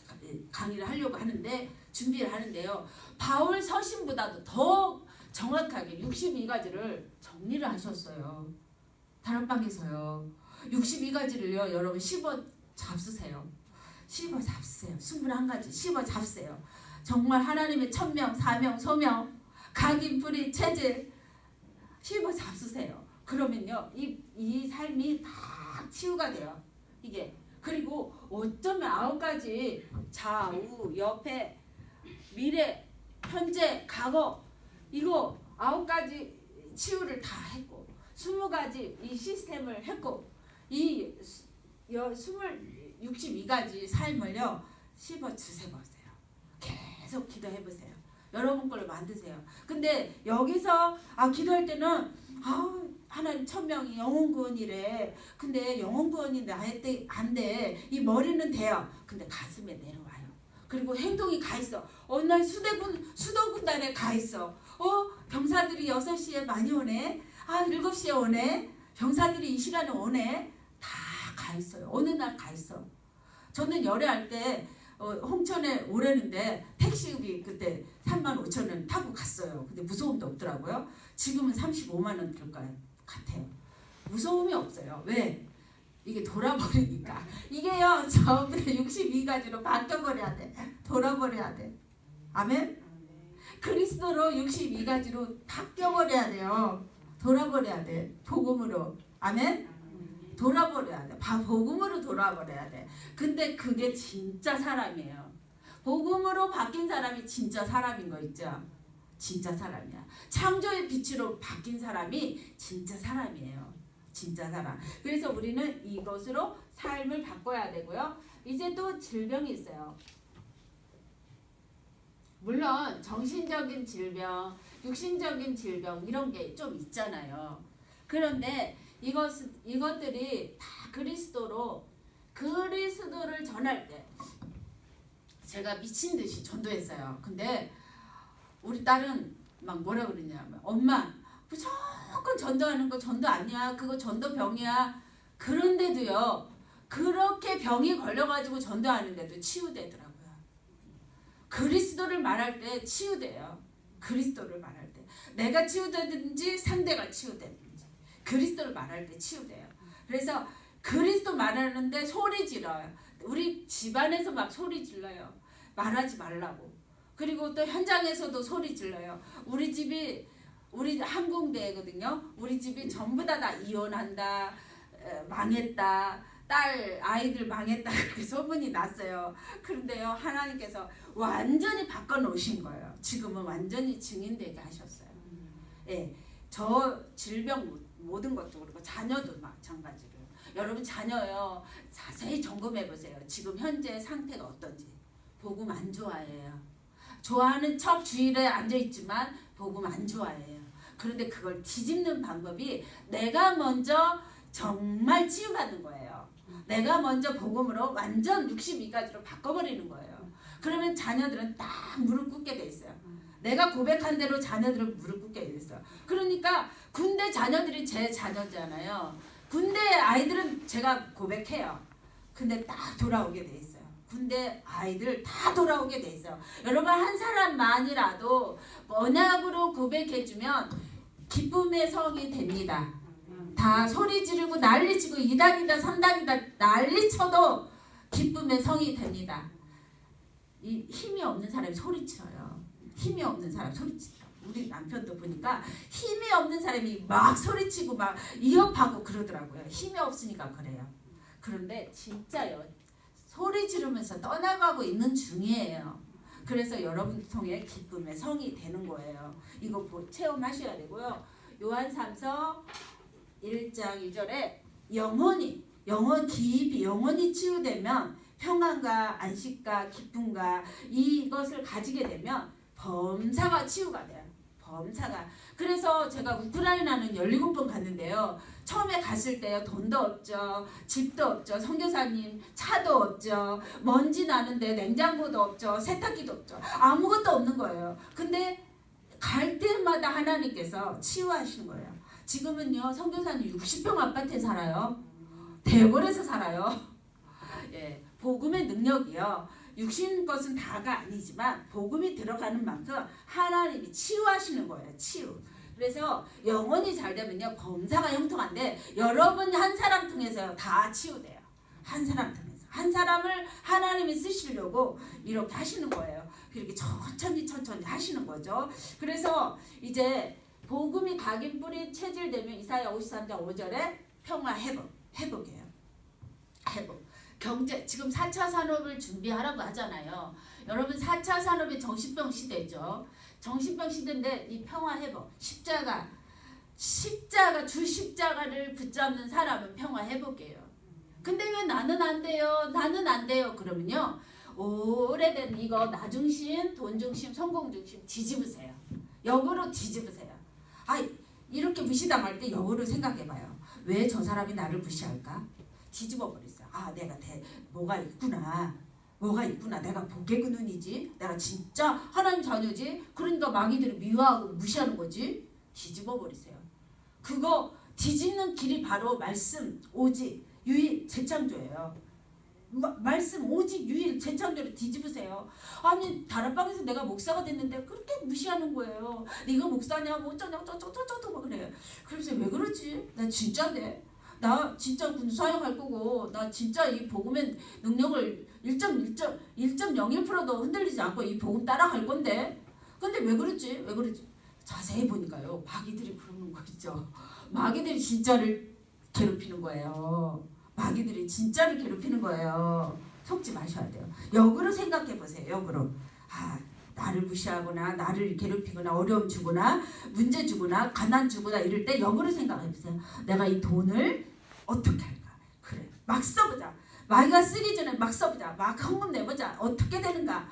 S2: 강의를 하려고 하는데 준비를 하는데요. 바울 서신보다도 더 정확하게 62가지를 정리를 하셨어요. 다락방에서요. 62가지를요. 여러분 씹어 잡수세요. 21가지 씹어 잡으세요. 정말 하나님의 천명, 사명, 소명, 각인, 불의, 체질 씹어 잡수세요. 그러면요. 이 삶이 다 치유가 돼요. 이게. 그리고 어쩌면 9가지 좌우, 옆에, 미래, 현재, 과거 이거 9가지 치유를 다 했고 20가지 이 시스템을 했고 이 62가지 삶을요 씹어 주세보세요. 계속 기도해보세요. 여러분 걸로 만드세요. 근데 여기서 기도할 때는 하나님 천명이 영혼구원이래. 근데 영혼구원이 나한테 안 돼. 이 머리는 돼요. 근데 가슴에 내려와요. 그리고 행동이 가 있어. 어느 날 수도군단에 가 있어. 병사들이 6시에 많이 오네. 7시에 오네. 병사들이 이 시간에 오네. 다 가 있어요. 어느 날 가 있어. 저는 열애할 때 홍천에 오려는데 택시비 그때 35,000원 타고 갔어요. 근데 무서움도 없더라고요. 지금은 35만 원 들 것 같아요. 무서움이 없어요. 왜? 이게 돌아버리니까. 이게요, 전부 다 62가지로 바뀌어버려야 돼. 돌아버려야 돼. 아멘? 그리스도로 62가지로 바뀌어버려야 돼요. 돌아버려야 돼. 복음으로. 아멘? 돌아버려야 돼. 복음으로 돌아버려야 돼. 근데 그게 진짜 사람이에요. 복음으로 바뀐 사람이 진짜 사람인 거 있죠? 진짜 사람이야. 창조의 빛으로 바뀐 사람이 진짜 사람이에요. 진짜 사람. 그래서 우리는 이것으로 삶을 바꿔야 되고요. 이제 또 질병이 있어요. 물론 정신적인 질병, 육신적인 질병 이런 게 좀 있잖아요. 그런데 이것들이 다 그리스도를 전할 때 제가 미친 듯이 전도했어요. 근데 우리 딸은 막 뭐라 그러냐면 엄마 무조건 전도하는 거 전도 아니야. 그거 전도병이야. 그런데도요. 그렇게 병이 걸려가지고 전도하는데도 치유되더라고요. 그리스도를 말할 때 치유돼요. 그리스도를 말할 때. 내가 치유되든지 상대가 치유되든지. 그리스도를 말할 때 치유돼요. 그래서 그리스도 말하는데 소리 질러요. 우리 집안에서 막 소리 질러요. 말하지 말라고. 그리고 또 현장에서도 소리 질러요. 우리 항공대거든요. 우리 집이 전부 다 이혼한다, 망했다, 아이들 망했다 그렇게 소문이 났어요. 그런데요, 하나님께서 완전히 바꿔놓으신 거예요. 지금은 완전히 증인되게 하셨어요. 예, 저 질병 모든 것도 그렇고 자녀도 마찬가지로. 여러분 자녀요, 자세히 점검해 보세요. 지금 현재 상태가 어떤지. 복음 안 좋아해요. 좋아하는 척 주일에 앉아있지만 복음 안 좋아해요. 그런데 그걸 뒤집는 방법이 내가 먼저 정말 치유받는 거예요. 내가 먼저 복음으로 완전 62가지로 바꿔버리는 거예요. 그러면 자녀들은 딱 무릎 꿇게 돼 있어요. 내가 고백한 대로 자녀들은 무릎 꿇게 돼 있어요. 그러니까 군대 자녀들이 제 자녀잖아요. 군대 아이들은 제가 고백해요. 근데 딱 돌아오게 돼 있어요. 군대 아이들 다 돌아오게 돼 있어요. 여러분 한 사람만이라도 언약으로 고백해주면 기쁨의 성이 됩니다. 다 소리 지르고 난리치고 2단이다 3단이다 난리쳐도 기쁨의 성이 됩니다. 이 힘이 없는 사람이 소리쳐요. 힘이 없는 사람 소리치죠. 우리 남편도 보니까 힘이 없는 사람이 막 소리치고 막 이업하고 그러더라고요. 힘이 없으니까 그래요. 그런데 진짜요. 소리 지르면서 떠나가고 있는 중이에요. 그래서 여러분 통해 기쁨의 성이 되는 거예요. 이거 체험하셔야 되고요. 요한 3서 1장 1절에 깊이 영혼이 치유되면 평안과 안식과 기쁨과 이것을 가지게 되면 범사가 치유가 돼요. 범사가. 그래서 제가 우크라이나는 17번 갔는데요. 처음에 갔을 때요. 돈도 없죠. 집도 없죠. 선교사님 차도 없죠. 먼지 나는데 냉장고도 없죠. 세탁기도 없죠. 아무것도 없는 거예요. 근데 갈 때마다 하나님께서 치유하시는 거예요. 지금은요. 선교사님 60평 아파트에 살아요. 대궐에서 살아요. 예, 복음의 능력이요. 육신 것은 다가 아니지만 복음이 들어가는 만큼 하나님이 치유하시는 거예요. 치유. 그래서 영혼이 잘 되면요. 범사가 형통한데 여러분 한 사람 통해서요. 다 치유돼요. 한 사람 통해서. 한 사람을 하나님이 쓰시려고 이렇게 하시는 거예요. 그렇게 천천히 하시는 거죠. 그래서 이제 복음이 각인 뿌리 체질되면 이사야 53장 5절에 평화 회복이에요. 회복. 경제 지금 4차 산업을 준비하라고 하잖아요. 여러분 4차 산업이 정신병 시대죠. 정신병 시대인데 이 평화 회복 십자가 주 십자가를 붙잡는 사람은 평화 회복이에요. 근데 왜 나는 안 돼요? 나는 안 돼요. 그러면요. 오래된 이거 나 중심, 돈 중심, 성공 중심 뒤집으세요. 역으로 뒤집으세요. 이렇게 무시당할 때 역으로 생각해봐요. 왜 저 사람이 나를 무시할까? 뒤집어 버리세요. 내가 뭐가 있구나. 뭐가 있구나. 내가 복의 근원이지. 내가 진짜 하나님 자녀지. 그러니까 마귀들이 미워하고 무시하는 거지. 뒤집어 버리세요. 그거 뒤집는 길이 바로 말씀, 오직, 유일, 재창조예요. 말씀, 오직, 유일, 재창조를 뒤집으세요. 아니 다락방에서 내가 목사가 됐는데 그렇게 무시하는 거예요. 네가 목사냐고 어쩌냐고 저쩌저쩌저 막 그래요. 그래서 왜 그러지? 나 진짜인데. 나 진짜 군사역할 거고 나 진짜 이 복음의 능력을 1.01%도 흔들리지 않고 이 복음 따라갈 건데 근데 왜 그러지? 왜 그러지? 자세히 보니까요 마귀들이 그러는 거 있죠. 마귀들이 진짜를 괴롭히는 거예요. 마귀들이 진짜를 괴롭히는 거예요. 속지 마셔야 돼요. 역으로 생각해 보세요. 역으로. 나를 무시하거나 나를 괴롭히거나 어려움 주거나 문제 주거나 가난 주거나 이럴 때 역으로 생각해 보세요. 내가 이 돈을 어떻게 할까? 그래. 막 써보자. 마귀가 쓰기 전에 막 써보자. 막 헌금 내보자. 어떻게 되는가?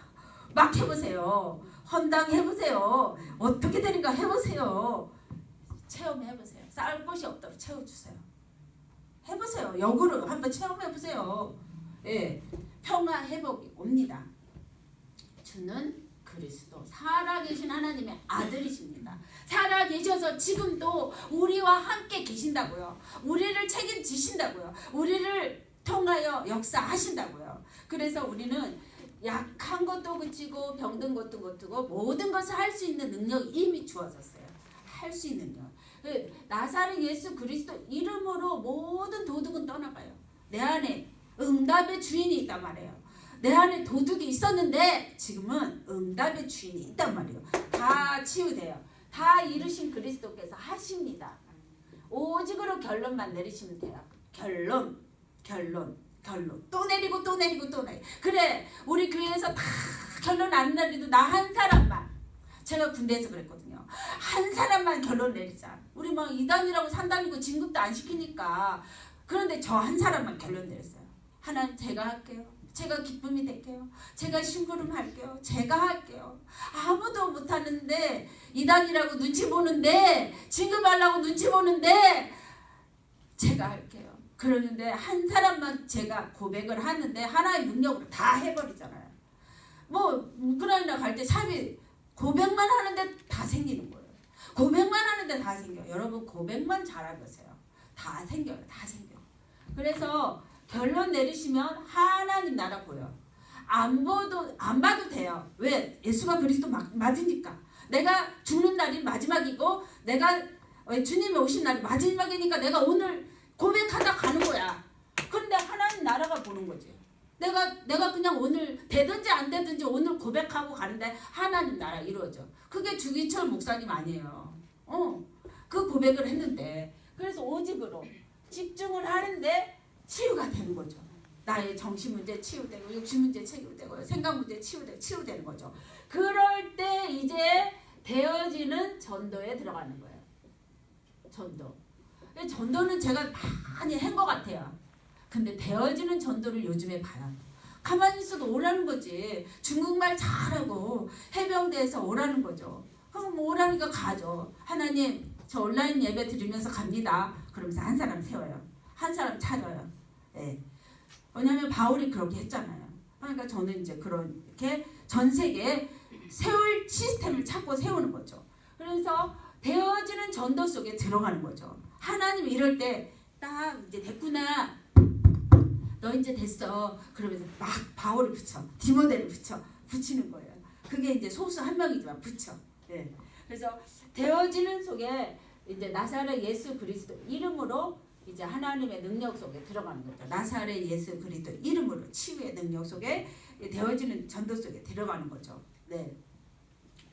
S2: 막 해보세요. 헌당해보세요. 어떻게 되는가 해보세요. 체험해보세요. 쌓을 곳이 없도록 채워주세요. 해보세요. 역으로 한번 체험해보세요. 예, 평화 회복이 옵니다. 주는 그리스도 살아계신 하나님의 아들이십니다. 살아계셔서 지금도 우리와 함께 계신다고요. 우리를 책임지신다고요. 우리를 통하여 역사하신다고요. 그래서 우리는 약한 것도 그치고 병든 것도 고치고 모든 것을 할 수 있는 능력이 이미 주어졌어요. 할 수 있는 능력. 나사렛 예수 그리스도 이름으로 모든 도둑은 떠나가요. 내 안에 응답의 주인이 있단 말이에요. 내 안에 도둑이 있었는데 지금은 응답의 주인이 있단 말이에요. 다 치유돼요. 다 이루신 그리스도께서 하십니다. 오직으로 결론만 내리시면 돼요. 결론. 또 내리고 또 내리고 또 내리고. 그래 우리 교회에서 다 결론 안 내리도 나 한 사람만. 제가 군대에서 그랬거든요. 한 사람만 결론 내리자. 우리 막 2단이라고 3단이고 진급도 안 시키니까. 그런데 저 한 사람만 결론 내렸어요. 하나님 제가 할게요. 제가 기쁨이 될게요. 제가 심부름 할게요. 제가 할게요. 아무도 못하는데 2단이라고 눈치 보는데 진급하려고 눈치 보는데 제가 할게요. 그러는데 한 사람만 제가 고백을 하는데 하나의 능력으로 다 해버리잖아요. 뭐 우크라이나 갈 때 삽이 고백만 하는데 다 생기는 거예요. 고백만 하는데 다 생겨요. 여러분 고백만 잘해보세요. 다 생겨요. 다 생겨요. 그래서 결론 내리시면 하나님 나라 보여. 안 봐도 돼요. 왜? 예수가 그리스도 맞으니까. 내가 죽는 날이 마지막이고 내가 주님이 오신 날이 마지막이니까 내가 오늘 고백하다 가는 거야. 그런데 하나님 나라가 보는 거지. 내가 그냥 오늘 되든지 안 되든지 오늘 고백하고 가는데 하나님 나라 이루어져. 그게 주기철 목사님 아니에요. 그 고백을 했는데 그래서 오직으로 집중을 하는데 치유가 되는 거죠. 나의 정신 문제 치유되고 육신 문제 치유되고 생각 문제 치유되는 거죠. 그럴 때 이제 되어지는 전도에 들어가는 거예요. 전도는 제가 많이 한 것 같아요. 근데 되어지는 전도를 요즘에 봐요. 가만히 있어도 오라는 거지. 중국말 잘하고 해병대에서 오라는 거죠. 그럼 뭐 오라니까 가죠. 하나님 저 온라인 예배 드리면서 갑니다. 그러면서 한 사람 세워요. 한 사람 찾아요. 네. 왜냐하면 바울이 그렇게 했잖아요. 그러니까 저는 이제 그렇게 전 세계에 세울 시스템을 찾고 세우는 거죠. 그래서 되어지는 전도 속에 들어가는 거죠. 하나님 이럴 때 딱 이제 됐구나. 너 이제 됐어. 그러면서 막 바울을 붙여. 디모데를 붙이는 거예요. 그게 이제 소수 한 명이지만 붙여. 네. 그래서 되어지는 속에 이제 나사렛 예수 그리스도 이름으로 이제 하나님의 능력 속에 들어가는 거죠. 나사렛 예수 그리스도 이름으로 치유의 능력 속에 되어지는 전도 속에 들어가는 거죠. 네.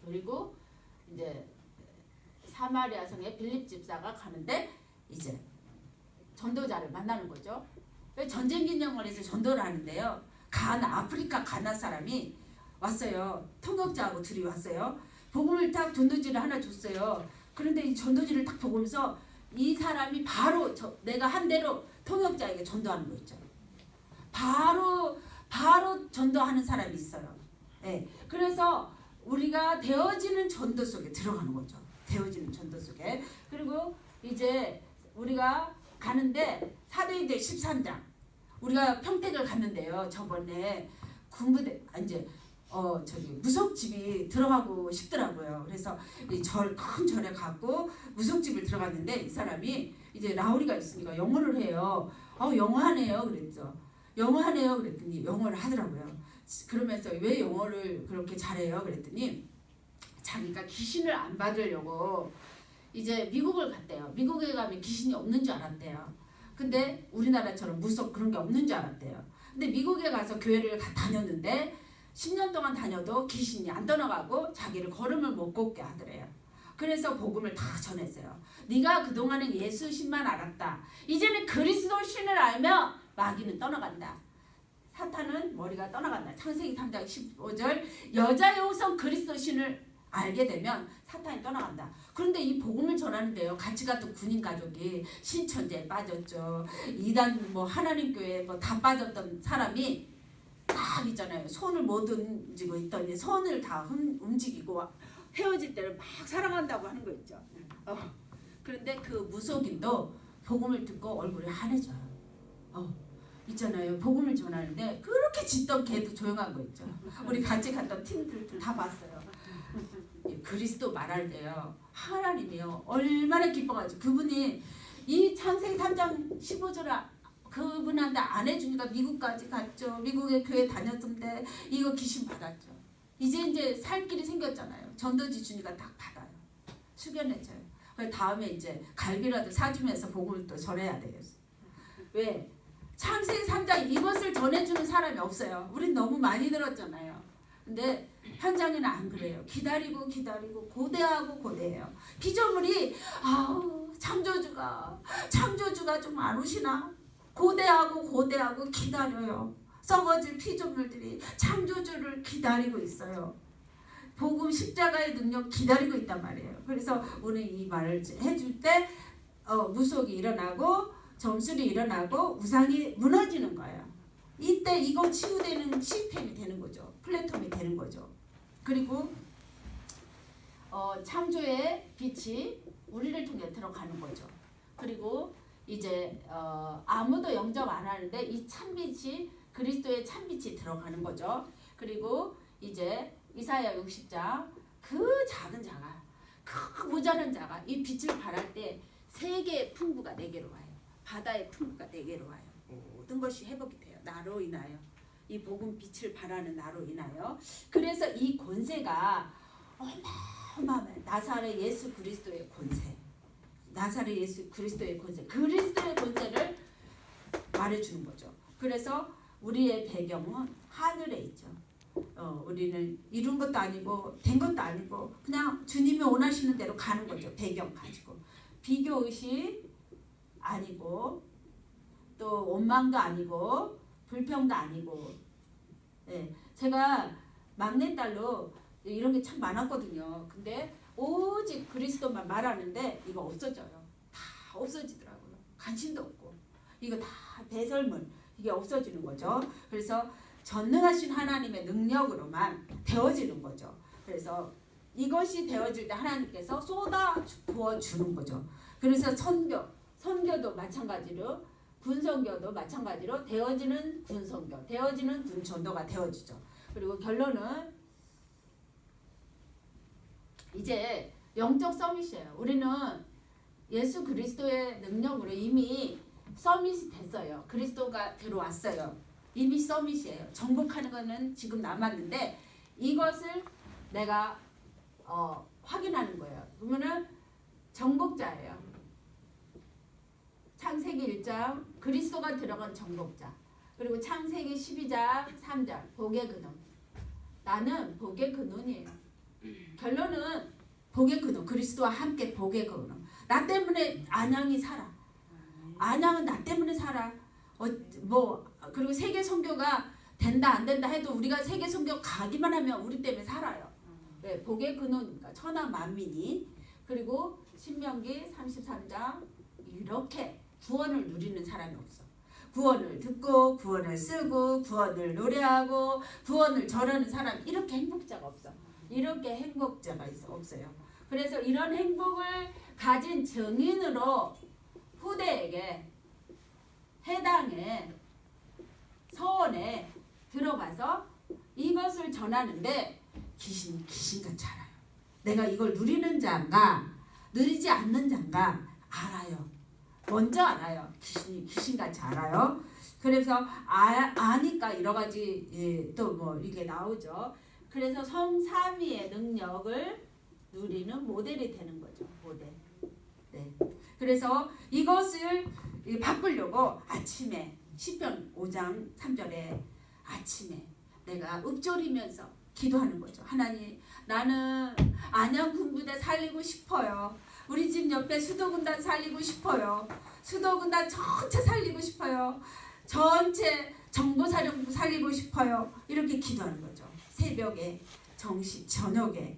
S2: 그리고 이제 사마리아 성에 빌립 집사가 가는데 이제 전도자를 만나는 거죠. 전쟁 기념을 해서 전도를 하는데요. 아프리카 가나 사람이 왔어요. 통역자하고 둘이 왔어요. 복음을 딱 전도지를 하나 줬어요. 그런데 이 전도지를 딱 보면서 이 사람이 바로 내가 한 대로 통역자에게 전도하는 거 있죠. 바로 전도하는 사람이 있어요. 네. 그래서 우리가 되어지는 전도 속에 들어가는 거죠. 되어지는 전도 속에. 그리고 이제 우리가 가는데 사도행전 13장 우리가 평택을 갔는데요. 저번에
S1: 군부대 이제 무속집이 들어가고 싶더라고요. 그래서 큰 절에 갔고 무속집을 들어갔는데 이 사람이 이제 라우리가 있으니까 영어를 해요. 영어하네요 그랬죠. 영어하네요 그랬더니 영어를 하더라고요. 그러면서 왜 영어를 그렇게 잘해요 그랬더니 자기가 귀신을 안 받으려고 이제 미국을 갔대요. 미국에 가면 귀신이 없는 줄 알았대요. 근데 우리나라처럼 무속 그런 게 없는 줄 알았대요. 근데 미국에 가서 교회를 다녔는데 10년 동안 다녀도 귀신이 안 떠나가고 자기를 걸음을 못 걷게 하더래요. 그래서 복음을 다 전했어요. 네가 그동안은 예수 신만 알았다. 이제는 그리스도 신을 알면 마귀는 떠나간다. 사탄은 머리가 떠나간다. 창세기 3장 15절 여자의 우선 그리스도 신을 알게 되면 사탄이 떠나간다. 그런데 이 복음을 전하는데요. 같이 갔던 군인 가족이 신천지에 빠졌죠. 이단 하나님 교회에 다 빠졌던 사람이 딱 있잖아요. 손을 못 움직이고 있더니 손을 다 움직이고 헤어질 때를 막 사랑한다고 하는 거 있죠. 그런데 그 무속인도 복음을 듣고 얼굴이 환해져요. 있잖아요. 복음을 전하는데 그렇게 짖던 걔도 조용한 거 있죠. 우리 같이 갔던 팀들 다 봤어요. 그리스도 말할 때요. 하나님이요. 얼마나 기뻐가지고 그분이 이 창세기 3장 15절을 그분한테 안 해주니까 미국까지 갔죠. 미국에 교회 다녔는데 이거 귀신 받았죠. 이제 살 길이 생겼잖아요. 전도지 주니까 딱 받아요. 숙연해져요. 다음에 이제 갈비라도 사주면서 복음을 또 전해야 되겠어. 왜? 창세기 3장 이것을 전해주는 사람이 없어요. 우린 너무 많이 들었잖아요. 근데 현장에는 안 그래요. 기다리고 고대해요. 피조물이 창조주가 좀 안 오시나? 고대하고 기다려요. 썩어질 피조물들이 창조주를 기다리고 있어요. 복음 십자가의 능력 기다리고 있단 말이에요. 그래서 오늘 이 말을 해줄 때 무속이 일어나고 점술이 일어나고 우상이 무너지는 거예요. 이때 이거 치유되는 시스템이 되는 거죠. 플랫폼이 되는 거죠. 그리고 창조의 빛이 우리를 통해 들어가는 거죠. 그리고 이제 아무도 영접 안 하는데 이 참빛이 그리스도의 참빛이 들어가는 거죠. 그리고 이제 이사야 60장 그 작은 자가 그 모자란 자가 이 빛을 발할 때 세계의 풍부가 내게로 와요. 바다의 풍부가 내게로 와요. 모든 것이 회복이 돼요. 나로 인하여. 이 복음 빛을 발하는 나로 인하여. 그래서 이 권세가 어마어마해요. 나사렛 예수 그리스도의 권세. 나사렛 예수 그리스도의 권세. 그리스도의 권세를 말해주는 거죠. 그래서 우리의 배경은 하늘에 있죠. 우리는 이룬 것도 아니고 된 것도 아니고 그냥 주님이 원하시는 대로 가는 거죠. 배경 가지고. 비교의식 아니고 또 원망도 아니고 불평도 아니고. 네, 제가 막내딸로 이런 게 참 많았거든요. 근데 오직 그리스도만 말하는데 이거 없어져요. 다 없어지더라고요. 관심도 없고 이거 다 배설물 이게 없어지는 거죠. 그래서 전능하신 하나님의 능력으로만 되어지는 거죠. 그래서 이것이 되어질 때 하나님께서 쏟아 부어주는 거죠. 그래서 선교도 마찬가지로 군선교도 마찬가지로 되어지는 군선교, 되어지는 군전도가 되어지죠. 그리고 결론은 이제 영적 서밋이에요. 우리는 예수 그리스도의 능력으로 이미 서밋이 됐어요. 그리스도가 들어왔어요. 이미 서밋이에요. 정복하는 거는 지금 남았는데 이것을 내가 확인하는 거예요. 그러면은 정복자예요. 창세기 1장 그리스도가 들어간 정복자. 그리고 창세기 12장 3장 복의 근원. 나는 복의 근원이에요. 결론은 복의 근원. 그리스도와 함께 복의 근원. 나 때문에 안양이 살아. 안양은 나 때문에 살아. 그리고 세계 선교가 된다 안 된다 해도 우리가 세계 선교 가기만 하면 우리 때문에 살아요. 네, 복의 근원이니까 천하 만민이. 그리고 신명기 33장 이렇게 구원을 누리는 사람이 없어. 구원을 듣고 구원을 쓰고 구원을 노래하고 구원을 전하는 사람 이렇게 행복자가 없어. 이렇게 행복자가 없어요. 그래서 이런 행복을 가진 증인으로 후대에게 해당의 서원에 들어가서 이것을 전하는데 귀신같이 알아요. 내가 이걸 누리는 자인가 누리지 않는 자인가 알아요. 먼저 알아요. 귀신같이 알아요. 그래서 아니까 여러 가지 또 뭐 이게 나오죠. 그래서 성삼위의 능력을 누리는 모델이 되는 거죠. 모델. 네. 그래서 이것을 바꾸려고 아침에 시편 5장 3절에 아침에 내가 읊조리면서 기도하는 거죠. 하나님, 나는 안양 군부대 살리고 싶어요. 우리 집 옆에 수도군단 살리고 싶어요. 수도군단 전체 살리고 싶어요. 전체 정보사령부 살리고 싶어요. 이렇게 기도하는 거죠. 새벽에, 저녁에,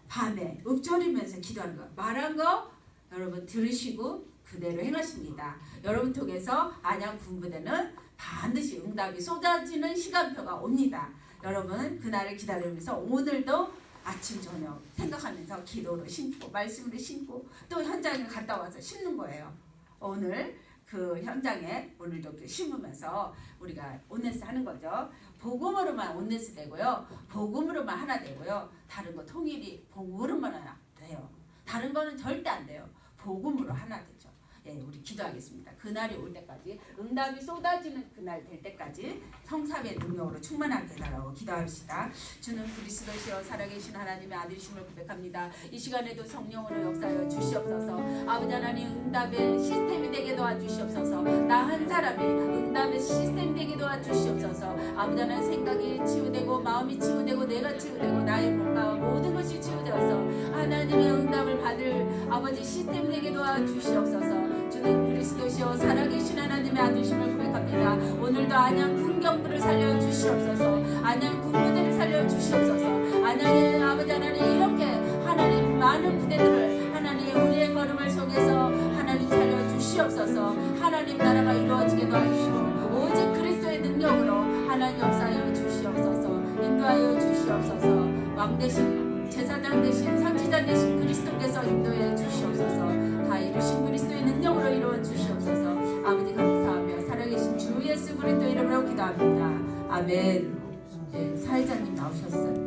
S1: 밤에 읊조리면서 기도하는 거. 말한 거 여러분 들으시고 그대로 행하십니다. 여러분 통해서 안양 군부대는 반드시 응답이 쏟아지는 시간표가 옵니다. 여러분 그날을 기다리면서 오늘도 아침 저녁 생각하면서 기도로 심고 말씀으로 심고 또 현장에 갔다 와서 심는 거예요. 오늘 그 현장에 오늘도 심으면서 우리가 온네스 하는 거죠. 복음으로만 온네스 되고요. 복음으로만 하나 되고요. 다른 거 통일이 복음으로만 하나 돼요. 다른 거는 절대 안 돼요. 복음으로 하나 되죠. 예, 우리 기도하겠습니다. 그날이 올 때까지 응답이 쏟아지는 그날 될 때까지 성삼의 능력으로 충만하게 해달라고 기도합시다. 주는 그리스도시여 살아계신 하나님의 아들이심을 고백합니다. 이 시간에도 성령으로 역사하여 주시옵소서. 아버지 하나님 응답의 시스템이 되게 도와주시옵소서. 나 한 사람이 응답의 시스템이 되게 도와주시옵소서. 아버지 하나님 생각이 치유되고 마음이 치유되고 내가 치유되고 나의 몸과 모든 것이 치유되어서 하나님의 응답을 받을 아버지 시스템이 되게 도와주시옵소서. 주는 그리스도시여 살아계신 하나님의 아들이심을 고백합니다. 오늘도 안양 군경부를 살려 주시옵소서. 안양 군부대를 살려 주시옵소서. 안양의 아버지 하나님 이렇게 하나님 많은 부대들을 하나님 우리의 걸음을 속에서 하나님 살려 주시옵소서. 하나님 나라가 이루어지게 도와주시고 오직 그리스도의 능력으로 하나님 역사하여 주시옵소서. 인도하여 주시옵소서. 왕 대신 제사장 대신 선지자 대신 그리스도께서 인도해 주시옵소서. 다 이루신 그리스도의 능력으로 이루어 주시옵소서. 아버지 감사하며 살아계신 주 예수 그리스도 이름으로 기도합니다. 아멘. 네, 사회자님 나오셨어요.